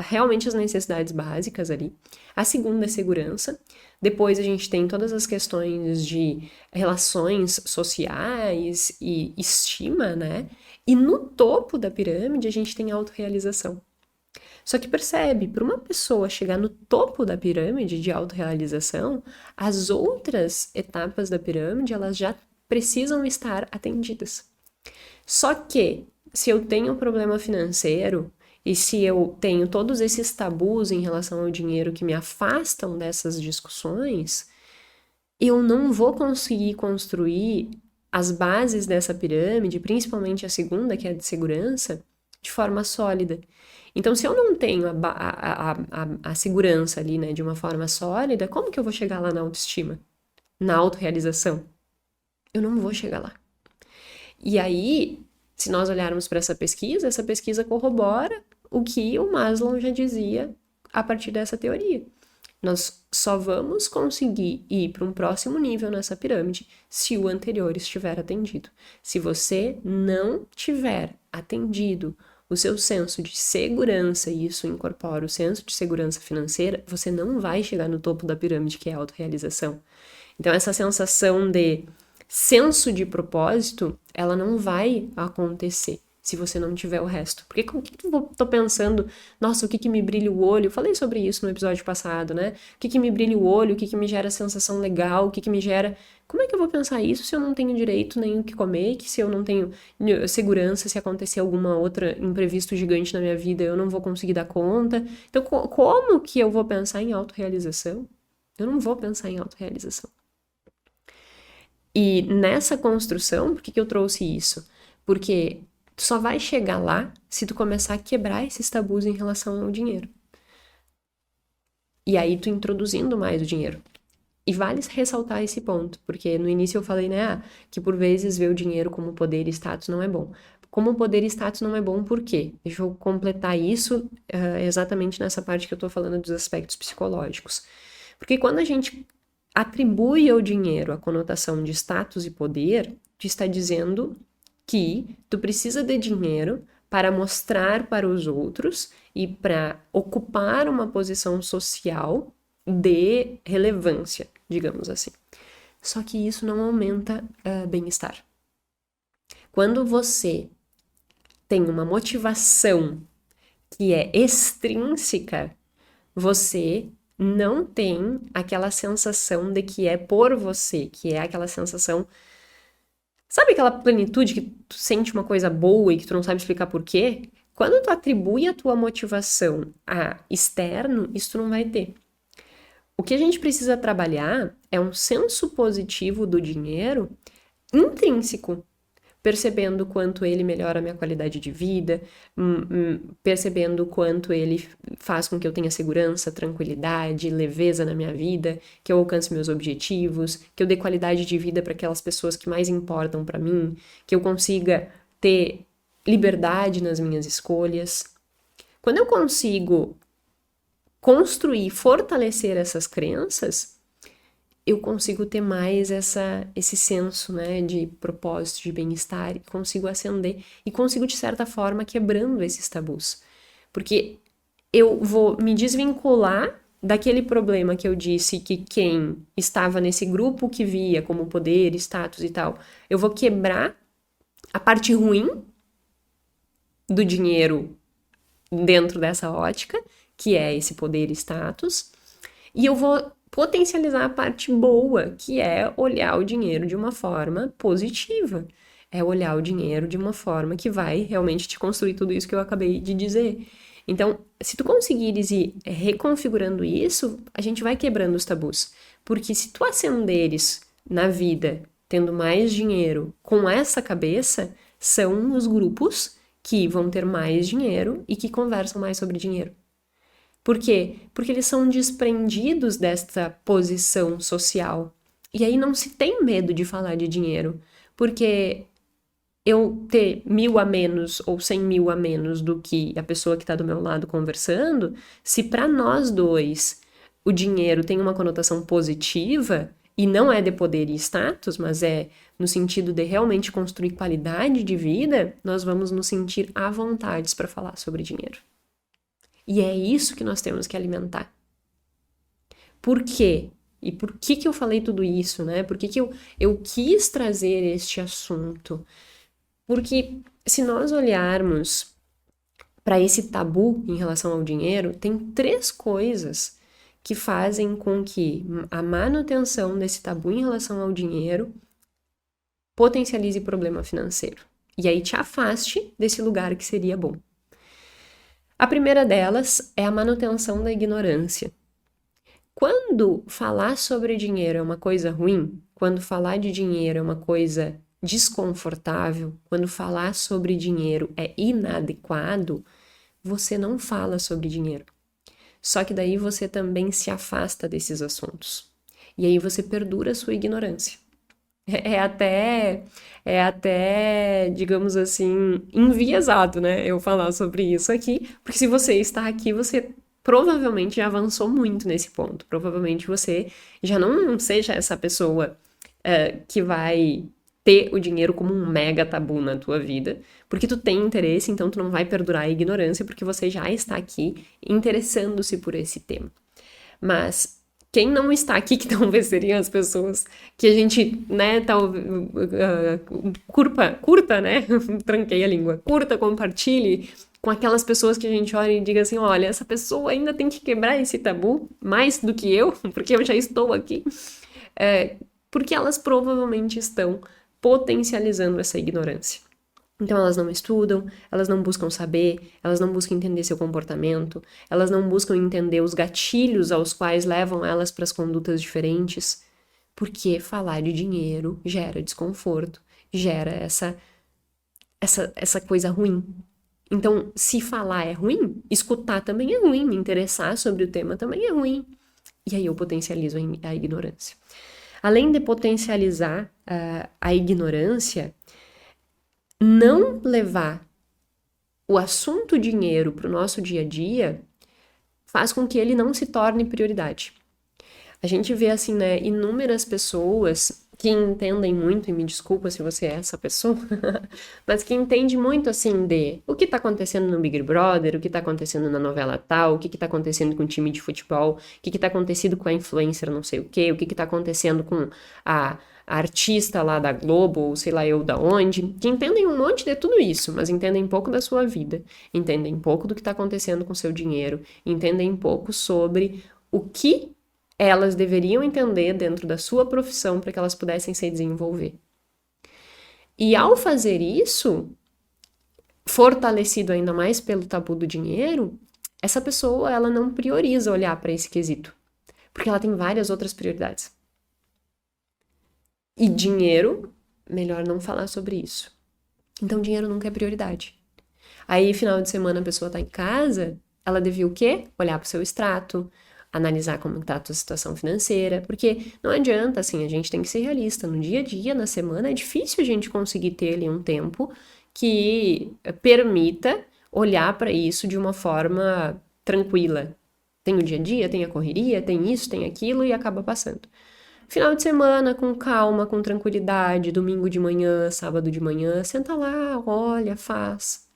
realmente as necessidades básicas ali. A segunda é segurança. Depois a gente tem todas as questões de relações sociais e estima, né? E no topo da pirâmide a gente tem a autorrealização. Só que percebe, para uma pessoa chegar no topo da pirâmide de autorrealização, as outras etapas da pirâmide, elas já precisam estar atendidas. Só que, se eu tenho um problema financeiro, e se eu tenho todos esses tabus em relação ao dinheiro que me afastam dessas discussões, eu não vou conseguir construir as bases dessa pirâmide, principalmente a segunda, que é a de segurança, de forma sólida. Então, se eu não tenho a segurança ali, né, de uma forma sólida, como que eu vou chegar lá na autoestima? Na autorrealização? Eu não vou chegar lá. E aí, se nós olharmos para essa pesquisa corrobora o que o Maslow já dizia a partir dessa teoria. Nós só vamos conseguir ir para um próximo nível nessa pirâmide se o anterior estiver atendido. Se você não tiver atendido o seu senso de segurança, e isso incorpora o senso de segurança financeira, você não vai chegar no topo da pirâmide, que é a autorrealização. Então, essa sensação de senso de propósito, ela não vai acontecer se você não tiver o resto. Porque o que eu tô pensando, nossa, o que me brilha o olho? Eu falei sobre isso no episódio passado, né? O que me brilha o olho, o que me gera sensação legal, o que me gera... Como é que eu vou pensar isso se eu não tenho direito nem o que comer, que se eu não tenho segurança, se acontecer alguma outra imprevisto gigante na minha vida, eu não vou conseguir dar conta? Então, como que eu vou pensar em autorrealização? Eu não vou pensar em autorrealização. E nessa construção, por que eu trouxe isso? Porque tu só vai chegar lá se tu começar a quebrar esses tabus em relação ao dinheiro. E aí tu introduzindo mais o dinheiro. E vale ressaltar esse ponto, porque no início eu falei, né, que por vezes ver o dinheiro como poder e status não é bom. Como poder e status não é bom, por quê? Deixa eu completar isso exatamente nessa parte que eu tô falando dos aspectos psicológicos. Porque quando a gente atribui ao dinheiro a conotação de status e poder, tu está dizendo que tu precisa de dinheiro para mostrar para os outros e para ocupar uma posição social de relevância, digamos assim. Só que isso não aumenta bem-estar. Quando você tem uma motivação que é extrínseca, você não tem aquela sensação de que é por você, que é aquela sensação... Sabe aquela plenitude que tu sente uma coisa boa e que tu não sabe explicar por quê? Quando tu atribui a tua motivação a externo, isso tu não vai ter. O que a gente precisa trabalhar é um senso positivo do dinheiro intrínseco, percebendo quanto ele melhora a minha qualidade de vida, percebendo quanto ele faz com que eu tenha segurança, tranquilidade, leveza na minha vida, que eu alcance meus objetivos, que eu dê qualidade de vida para aquelas pessoas que mais importam para mim, que eu consiga ter liberdade nas minhas escolhas. Quando eu consigo construir, fortalecer essas crenças, eu consigo ter mais esse senso, né, de propósito, de bem-estar, e consigo ascender, e consigo, de certa forma, quebrando esses tabus. Porque eu vou me desvincular daquele problema que eu disse que quem estava nesse grupo que via como poder, status e tal, eu vou quebrar a parte ruim do dinheiro dentro dessa ótica, que é esse poder e status, e eu vou potencializar a parte boa, que é olhar o dinheiro de uma forma positiva. É olhar o dinheiro de uma forma que vai realmente te construir tudo isso que eu acabei de dizer. Então, se tu conseguires ir reconfigurando isso, a gente vai quebrando os tabus. Porque se tu ascenderes na vida tendo mais dinheiro com essa cabeça, são os grupos que vão ter mais dinheiro e que conversam mais sobre dinheiro. Por quê? Porque eles são desprendidos dessa posição social. E aí não se tem medo de falar de dinheiro. Porque eu ter 1.000 a menos ou 100.000 a menos do que a pessoa que está do meu lado conversando, se para nós dois o dinheiro tem uma conotação positiva, e não é de poder e status, mas é no sentido de realmente construir qualidade de vida, nós vamos nos sentir à vontade para falar sobre dinheiro. E é isso que nós temos que alimentar. Por quê? E por que eu falei tudo isso, né? Por que eu quis trazer este assunto? Porque se nós olharmos para esse tabu em relação ao dinheiro, tem 3 coisas que fazem com que a manutenção desse tabu em relação ao dinheiro potencialize problema financeiro. E aí te afaste desse lugar que seria bom. A primeira delas é a manutenção da ignorância. Quando falar sobre dinheiro é uma coisa ruim, quando falar de dinheiro é uma coisa desconfortável, quando falar sobre dinheiro é inadequado, você não fala sobre dinheiro. Só que daí você também se afasta desses assuntos. E aí você perdura a sua ignorância. É até, digamos assim, enviesado, né? Eu falar sobre isso aqui, porque se você está aqui, você provavelmente já avançou muito nesse ponto. Provavelmente você já não seja essa pessoa que vai ter o dinheiro como um mega tabu na tua vida, porque tu tem interesse, então tu não vai perdurar a ignorância, porque você já está aqui interessando-se por esse tema. Mas Quem não está aqui, que talvez seriam as pessoas que a gente, né, curta, né, tranquei a língua, curta, compartilhe com aquelas pessoas que a gente olha e diga assim, olha, essa pessoa ainda tem que quebrar esse tabu, mais do que eu, porque eu já estou aqui, porque elas provavelmente estão potencializando essa ignorância. Então elas não estudam, elas não buscam saber, elas não buscam entender seu comportamento, elas não buscam entender os gatilhos aos quais levam elas para as condutas diferentes, porque falar de dinheiro gera desconforto, gera essa coisa ruim. Então, se falar é ruim, escutar também é ruim, me interessar sobre o tema também é ruim. E aí eu potencializo a ignorância. Além de potencializar a ignorância, não levar o assunto dinheiro para o nosso dia a dia faz com que ele não se torne prioridade. A gente vê, assim, né, inúmeras pessoas que entendem muito, e me desculpa se você é essa pessoa, mas que entende muito, assim, de o que tá acontecendo no Big Brother, o que tá acontecendo na novela tal, o que tá acontecendo com o time de futebol, o que tá acontecendo com a influencer não sei o que tá acontecendo com a artista lá da Globo, ou sei lá eu da onde, que entendem um monte de tudo isso, mas entendem pouco da sua vida, entendem pouco do que tá acontecendo com o seu dinheiro, entendem pouco sobre o que elas deveriam entender dentro da sua profissão para que elas pudessem se desenvolver. E ao fazer isso, fortalecido ainda mais pelo tabu do dinheiro, essa pessoa ela não prioriza olhar para esse quesito, porque ela tem várias outras prioridades. E dinheiro, melhor não falar sobre isso. Então dinheiro nunca é prioridade. Aí final de semana a pessoa tá em casa, ela devia o quê? Olhar para o seu extrato, analisar como está a tua situação financeira, porque não adianta, assim, a gente tem que ser realista. No dia a dia, na semana, é difícil a gente conseguir ter ali um tempo que permita olhar para isso de uma forma tranquila. Tem o dia a dia, tem a correria, tem isso, tem aquilo e acaba passando. Final de semana, com calma, com tranquilidade, domingo de manhã, sábado de manhã, senta lá, olha, faz.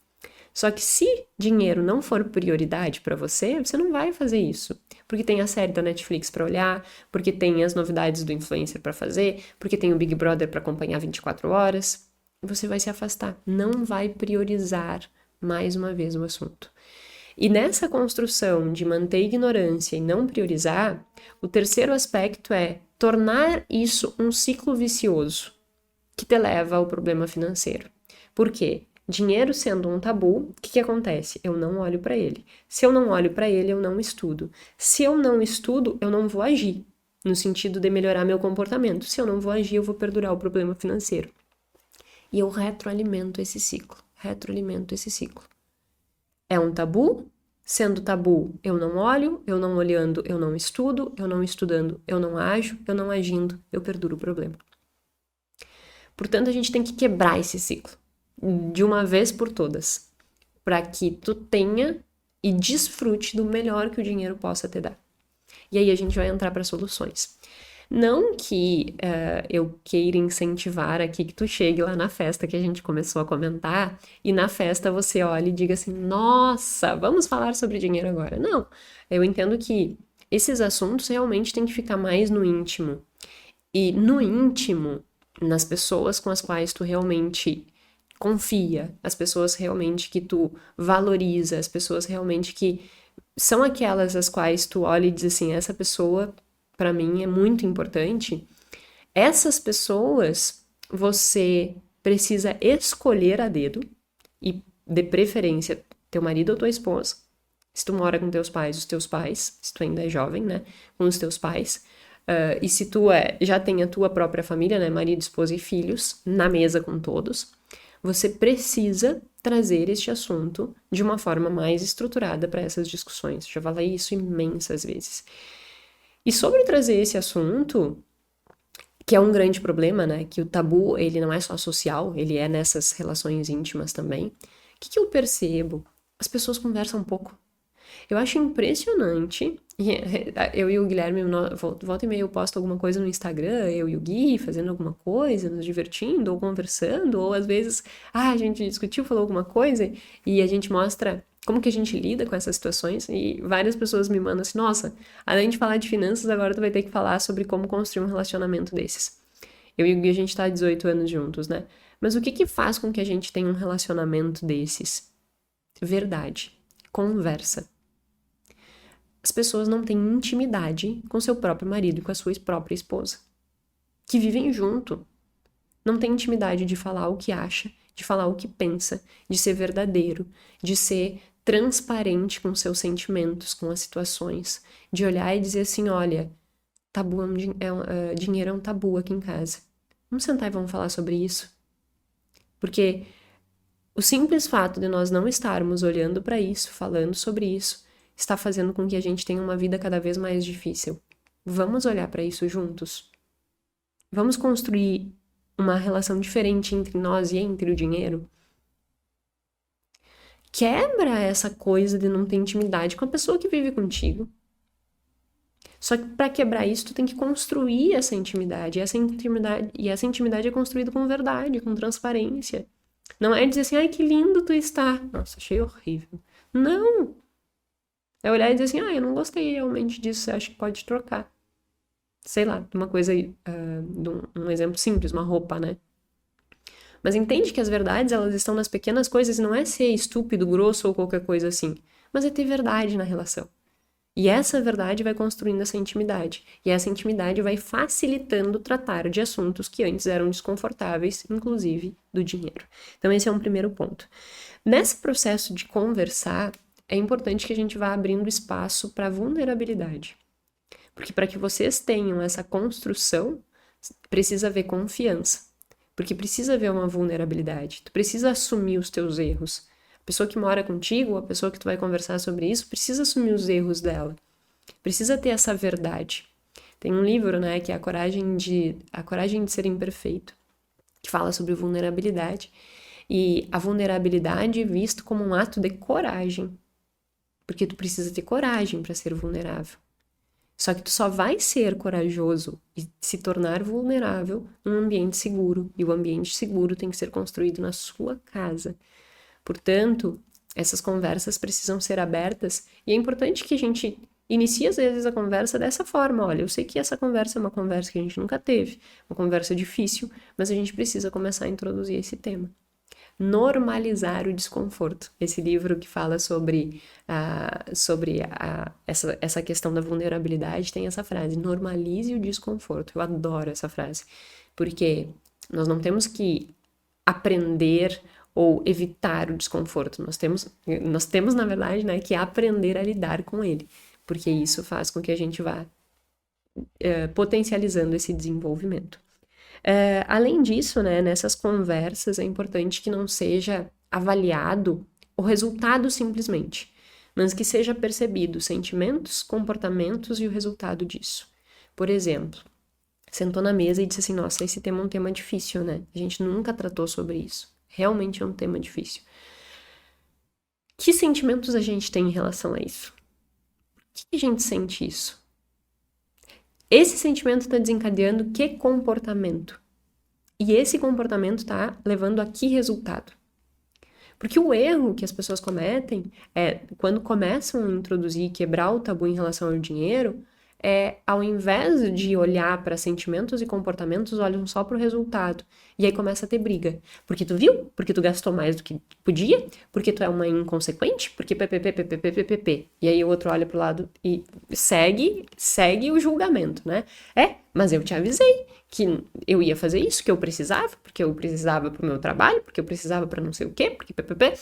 Só que se dinheiro não for prioridade para você, você não vai fazer isso. Porque tem a série da Netflix para olhar, porque tem as novidades do influencer para fazer, porque tem o Big Brother para acompanhar 24 horas. Você vai se afastar, não vai priorizar mais uma vez o assunto. E nessa construção de manter ignorância e não priorizar, o terceiro aspecto é tornar isso um ciclo vicioso que te leva ao problema financeiro. Por quê? Dinheiro sendo um tabu, o que acontece? Eu não olho para ele. Se eu não olho para ele, eu não estudo. Se eu não estudo, eu não vou agir, no sentido de melhorar meu comportamento. Se eu não vou agir, eu vou perdurar o problema financeiro. E eu retroalimento esse ciclo. É um tabu? Sendo tabu, eu não olho, eu não olhando, eu não estudo, eu não estudando, eu não ajo, eu não agindo, eu perduro o problema. Portanto, a gente tem que quebrar esse ciclo de uma vez por todas, para que tu tenha e desfrute do melhor que o dinheiro possa te dar. E aí a gente vai entrar para soluções. Não que eu queira incentivar aqui que tu chegue lá na festa que a gente começou a comentar e na festa você olhe e diga assim, nossa, vamos falar sobre dinheiro agora. Não, eu entendo que esses assuntos realmente têm que ficar mais no íntimo. E no íntimo, nas pessoas com as quais tu realmente confia, as pessoas realmente que tu valoriza, as pessoas realmente que são aquelas as quais tu olha e diz assim, essa pessoa para mim é muito importante. Essas pessoas você precisa escolher a dedo e de preferência teu marido ou tua esposa. Se tu mora com teus pais, os teus pais, se tu ainda é jovem, né, com os teus pais. E se tu já tem a tua própria família, né, marido, esposa e filhos, na mesa com todos, você precisa trazer este assunto de uma forma mais estruturada para essas discussões. Já falei isso imensas vezes. E sobre trazer esse assunto, que é um grande problema, né? Que o tabu, ele não é só social, ele é nessas relações íntimas também. O que eu percebo? As pessoas conversam um pouco. Eu acho impressionante, eu e o Guilherme, volta e meia eu posto alguma coisa no Instagram, eu e o Gui fazendo alguma coisa, nos divertindo, ou conversando, ou às vezes, a gente discutiu, falou alguma coisa, e a gente mostra Como que a gente lida com essas situações? E várias pessoas me mandam assim, nossa, além de falar de finanças, agora tu vai ter que falar sobre como construir um relacionamento desses. Eu e o Gui, a gente tá há 18 anos juntos, né? Mas o que que faz com que a gente tenha um relacionamento desses? Verdade. Conversa. As pessoas não têm intimidade com seu próprio marido e com a sua própria esposa. Que vivem junto. Não tem intimidade de falar o que acha, de falar o que pensa, de ser verdadeiro, de ser transparente com seus sentimentos, com as situações, de olhar e dizer assim, olha, tabu dinheiro é um tabu aqui em casa. Vamos sentar e vamos falar sobre isso? Porque o simples fato de nós não estarmos olhando para isso, falando sobre isso, está fazendo com que a gente tenha uma vida cada vez mais difícil. Vamos olhar para isso juntos? Vamos construir uma relação diferente entre nós e entre o dinheiro? Quebra essa coisa de não ter intimidade com a pessoa que vive contigo. Só que para quebrar isso, tu tem que construir essa intimidade. E essa intimidade é construída com verdade, com transparência. Não é dizer assim, ai, que lindo tu está. Nossa, achei horrível. Não! É olhar e dizer assim, eu não gostei realmente disso, acho que pode trocar. Sei lá, uma coisa, um exemplo simples, uma roupa, né? Mas entende que as verdades, elas estão nas pequenas coisas e não é ser estúpido, grosso ou qualquer coisa assim, mas é ter verdade na relação. E essa verdade vai construindo essa intimidade. E essa intimidade vai facilitando tratar de assuntos que antes eram desconfortáveis, inclusive do dinheiro. Então, esse é um primeiro ponto. Nesse processo de conversar, é importante que a gente vá abrindo espaço para vulnerabilidade. Porque para que vocês tenham essa construção, precisa haver confiança. Porque precisa haver uma vulnerabilidade. Tu precisa assumir os teus erros. A pessoa que mora contigo, a pessoa que tu vai conversar sobre isso, precisa assumir os erros dela. Precisa ter essa verdade. Tem um livro, né, que é A Coragem de Ser Imperfeito, que fala sobre vulnerabilidade. E a vulnerabilidade é visto como um ato de coragem. Porque tu precisa ter coragem para ser vulnerável. Só que tu só vai ser corajoso e se tornar vulnerável num ambiente seguro. E o ambiente seguro tem que ser construído na sua casa. Portanto, essas conversas precisam ser abertas e é importante que a gente inicie às vezes a conversa dessa forma. Olha, eu sei que essa conversa é uma conversa que a gente nunca teve, uma conversa difícil, mas a gente precisa começar a introduzir esse tema. Normalizar o desconforto. Esse livro que fala sobre essa questão da vulnerabilidade tem essa frase, normalize o desconforto. Eu adoro essa frase, porque nós não temos que aprender ou evitar o desconforto. Nós temos na verdade, né, que aprender a lidar com ele, porque isso faz com que a gente vá potencializando esse desenvolvimento. Além disso, né, nessas conversas é importante que não seja avaliado o resultado simplesmente, mas que seja percebido sentimentos, comportamentos e o resultado disso. Por exemplo, sentou na mesa e disse assim, nossa, esse tema é um tema difícil, né? A gente nunca tratou sobre isso. Realmente é um tema difícil. Que sentimentos a gente tem em relação a isso? Por que a gente sente isso? Esse sentimento está desencadeando que comportamento? E esse comportamento está levando a que resultado? Porque o erro que as pessoas cometem é, quando começam a introduzir e quebrar o tabu em relação ao dinheiro, ao invés de olhar para sentimentos e comportamentos, olham só para o resultado. E aí começa a ter briga. Porque tu viu? Porque tu gastou mais do que podia? Porque tu é uma inconsequente? Porque ppp. E aí o outro olha pro lado e segue o julgamento, né? Mas eu te avisei que eu ia fazer isso, que eu precisava, porque eu precisava pro meu trabalho, porque eu precisava para não sei o quê, porque ppp.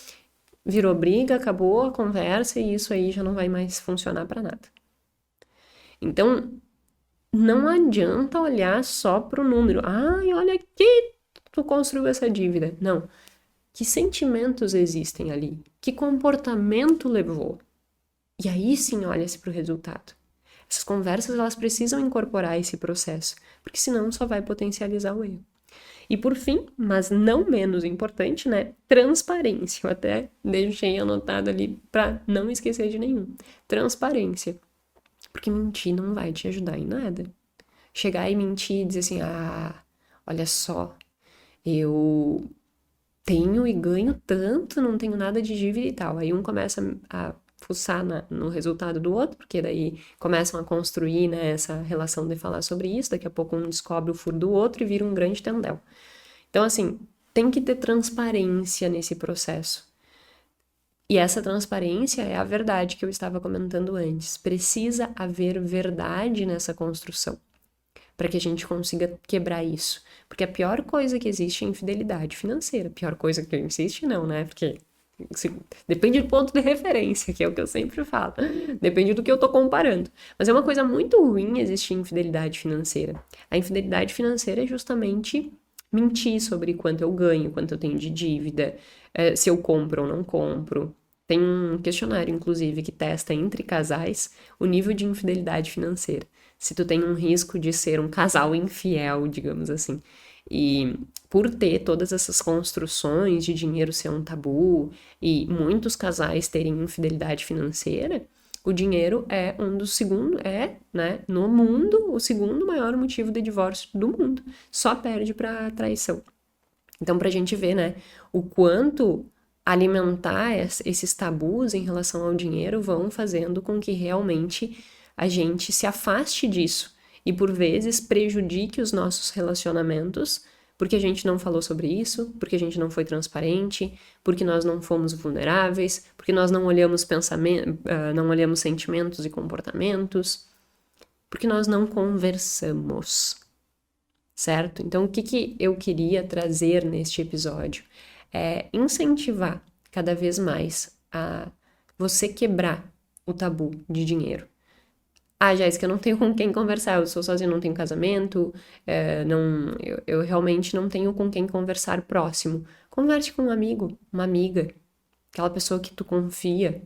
Virou briga, acabou a conversa e isso aí já não vai mais funcionar para nada. Então, não adianta olhar só pro número. Ai, olha aqui, tu construiu essa dívida. Não. Que sentimentos existem ali? Que comportamento levou? E aí sim olha-se pro resultado. Essas conversas, elas precisam incorporar esse processo, porque senão só vai potencializar o erro. E por fim, mas não menos importante, né? Transparência. Eu até deixei anotado ali para não esquecer de nenhum. Transparência. Porque mentir não vai te ajudar em nada. Chegar e mentir e dizer assim, olha só, eu tenho e ganho tanto, não tenho nada de dívida e tal. Aí um começa a fuçar no resultado do outro, porque daí começam a construir, né, essa relação de falar sobre isso, daqui a pouco um descobre o furo do outro e vira um grande tendel. Então, assim, tem que ter transparência nesse processo. E essa transparência é a verdade que eu estava comentando antes. Precisa haver verdade nessa construção para que a gente consiga quebrar isso. Porque a pior coisa que existe é infidelidade financeira. A pior coisa que existe, não, né? Porque depende do ponto de referência, que é o que eu sempre falo. Depende do que eu tô comparando. Mas é uma coisa muito ruim existir infidelidade financeira. A infidelidade financeira é justamente mentir sobre quanto eu ganho, quanto eu tenho de dívida, se eu compro ou não compro. Tem um questionário, inclusive, que testa entre casais o nível de infidelidade financeira. Se tu tem um risco de ser um casal infiel, digamos assim. E por ter todas essas construções de dinheiro ser um tabu e muitos casais terem infidelidade financeira, o dinheiro é né, no mundo, o segundo maior motivo de divórcio do mundo. Só perde para traição. Então, pra gente ver, né, o quanto alimentar esses tabus em relação ao dinheiro vão fazendo com que realmente a gente se afaste disso e por vezes prejudique os nossos relacionamentos porque a gente não falou sobre isso, porque a gente não foi transparente, porque nós não fomos vulneráveis, porque nós não olhamos não olhamos sentimentos e comportamentos, porque nós não conversamos, certo? Então, o que eu queria trazer neste episódio é incentivar cada vez mais a você quebrar o tabu de dinheiro. Ah, Jéssica, eu não tenho com quem conversar, eu sou sozinha, não tenho casamento, eu realmente não tenho com quem conversar próximo. Converse com um amigo, uma amiga, aquela pessoa que tu confia.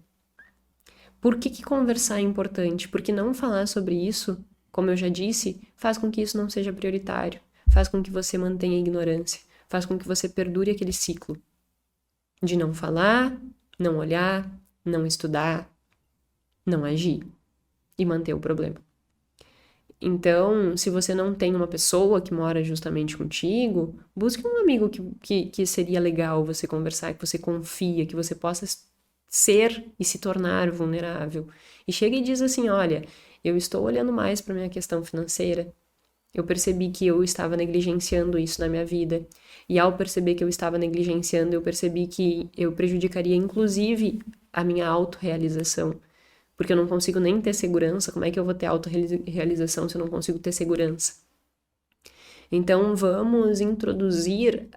Por que conversar é importante? Porque não falar sobre isso, como eu já disse, faz com que isso não seja prioritário, faz com que você mantenha a ignorância, faz com que você perdure aquele ciclo de não falar, não olhar, não estudar, não agir e manter o problema. Então, se você não tem uma pessoa que mora justamente contigo, busque um amigo que seria legal você conversar, que você confia, que você possa ser e se tornar vulnerável. E chega e diz assim, olha, eu estou olhando mais para minha questão financeira, eu percebi que eu estava negligenciando isso na minha vida. E ao perceber que eu estava negligenciando, eu percebi que eu prejudicaria inclusive a minha autorrealização. Porque eu não consigo nem ter segurança. Como é que eu vou ter autorrealização se eu não consigo ter segurança? Então, vamos introduzir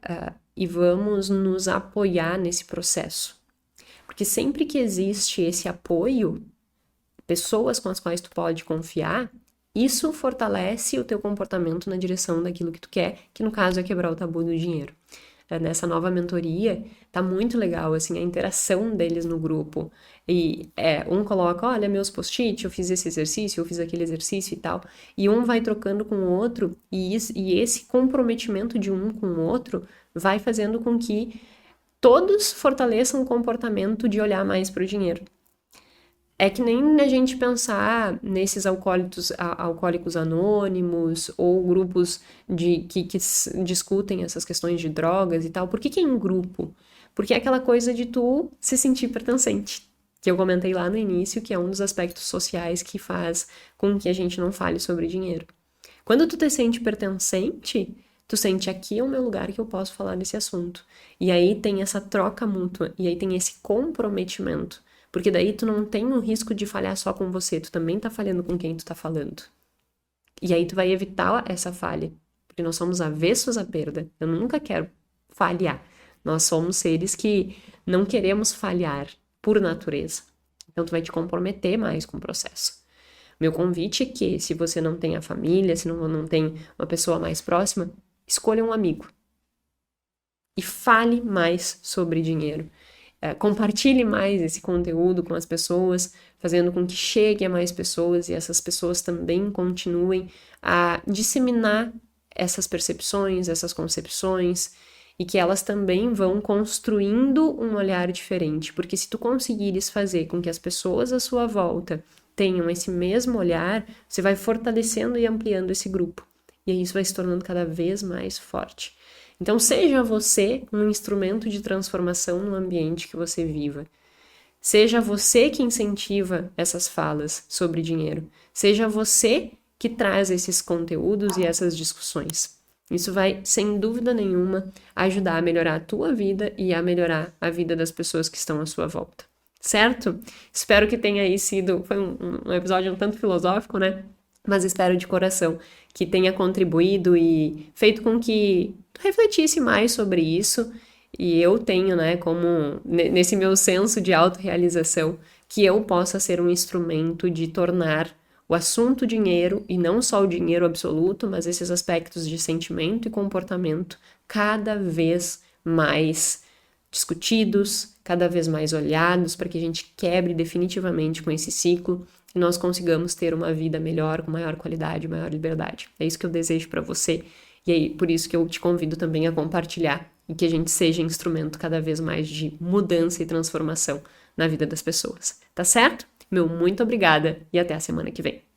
e vamos nos apoiar nesse processo. Porque sempre que existe esse apoio, pessoas com as quais tu pode confiar, isso fortalece o teu comportamento na direção daquilo que tu quer, que no caso é quebrar o tabu do dinheiro. Nessa nova mentoria, tá muito legal, assim, a interação deles no grupo. E um coloca, olha, meus post-it, eu fiz esse exercício, eu fiz aquele exercício e tal. E um vai trocando com o outro, e esse comprometimento de um com o outro vai fazendo com que todos fortaleçam o comportamento de olhar mais para o dinheiro. É que nem a gente pensar nesses alcoólicos anônimos ou grupos que discutem essas questões de drogas e tal. Por que é em grupo? Porque é aquela coisa de tu se sentir pertencente, que eu comentei lá no início, que é um dos aspectos sociais que faz com que a gente não fale sobre dinheiro. Quando tu te sente pertencente, tu sente aqui é o meu lugar que eu posso falar desse assunto. E aí tem essa troca mútua, e aí tem esse comprometimento. Porque daí tu não tem o risco de falhar só com você, tu também tá falhando com quem tu tá falando. E aí tu vai evitar essa falha, porque nós somos avessos à perda. Eu nunca quero falhar. Nós somos seres que não queremos falhar por natureza. Então tu vai te comprometer mais com o processo. Meu convite é que, se você não tem a família, se não tem uma pessoa mais próxima, escolha um amigo. E fale mais sobre dinheiro. Compartilhe mais esse conteúdo com as pessoas, fazendo com que chegue a mais pessoas e essas pessoas também continuem a disseminar essas percepções, essas concepções e que elas também vão construindo um olhar diferente, porque se tu conseguires fazer com que as pessoas à sua volta tenham esse mesmo olhar, você vai fortalecendo e ampliando esse grupo e aí isso vai se tornando cada vez mais forte. Então, seja você um instrumento de transformação no ambiente que você viva. Seja você que incentiva essas falas sobre dinheiro. Seja você que traz esses conteúdos e essas discussões. Isso vai, sem dúvida nenhuma, ajudar a melhorar a tua vida e a melhorar a vida das pessoas que estão à sua volta. Certo? Espero que tenha aí sido... Foi um episódio um tanto filosófico, né? Mas espero de coração que tenha contribuído e feito com que tu refletisse mais sobre isso. E eu tenho, né, como nesse meu senso de autorrealização, que eu possa ser um instrumento de tornar o assunto dinheiro, e não só o dinheiro absoluto, mas esses aspectos de sentimento e comportamento cada vez mais discutidos, cada vez mais olhados, para que a gente quebre definitivamente com esse ciclo e nós consigamos ter uma vida melhor, com maior qualidade, maior liberdade. É isso que eu desejo para você, e aí por isso que eu te convido também a compartilhar e que a gente seja instrumento cada vez mais de mudança e transformação na vida das pessoas. Tá certo? Meu muito obrigada e até a semana que vem.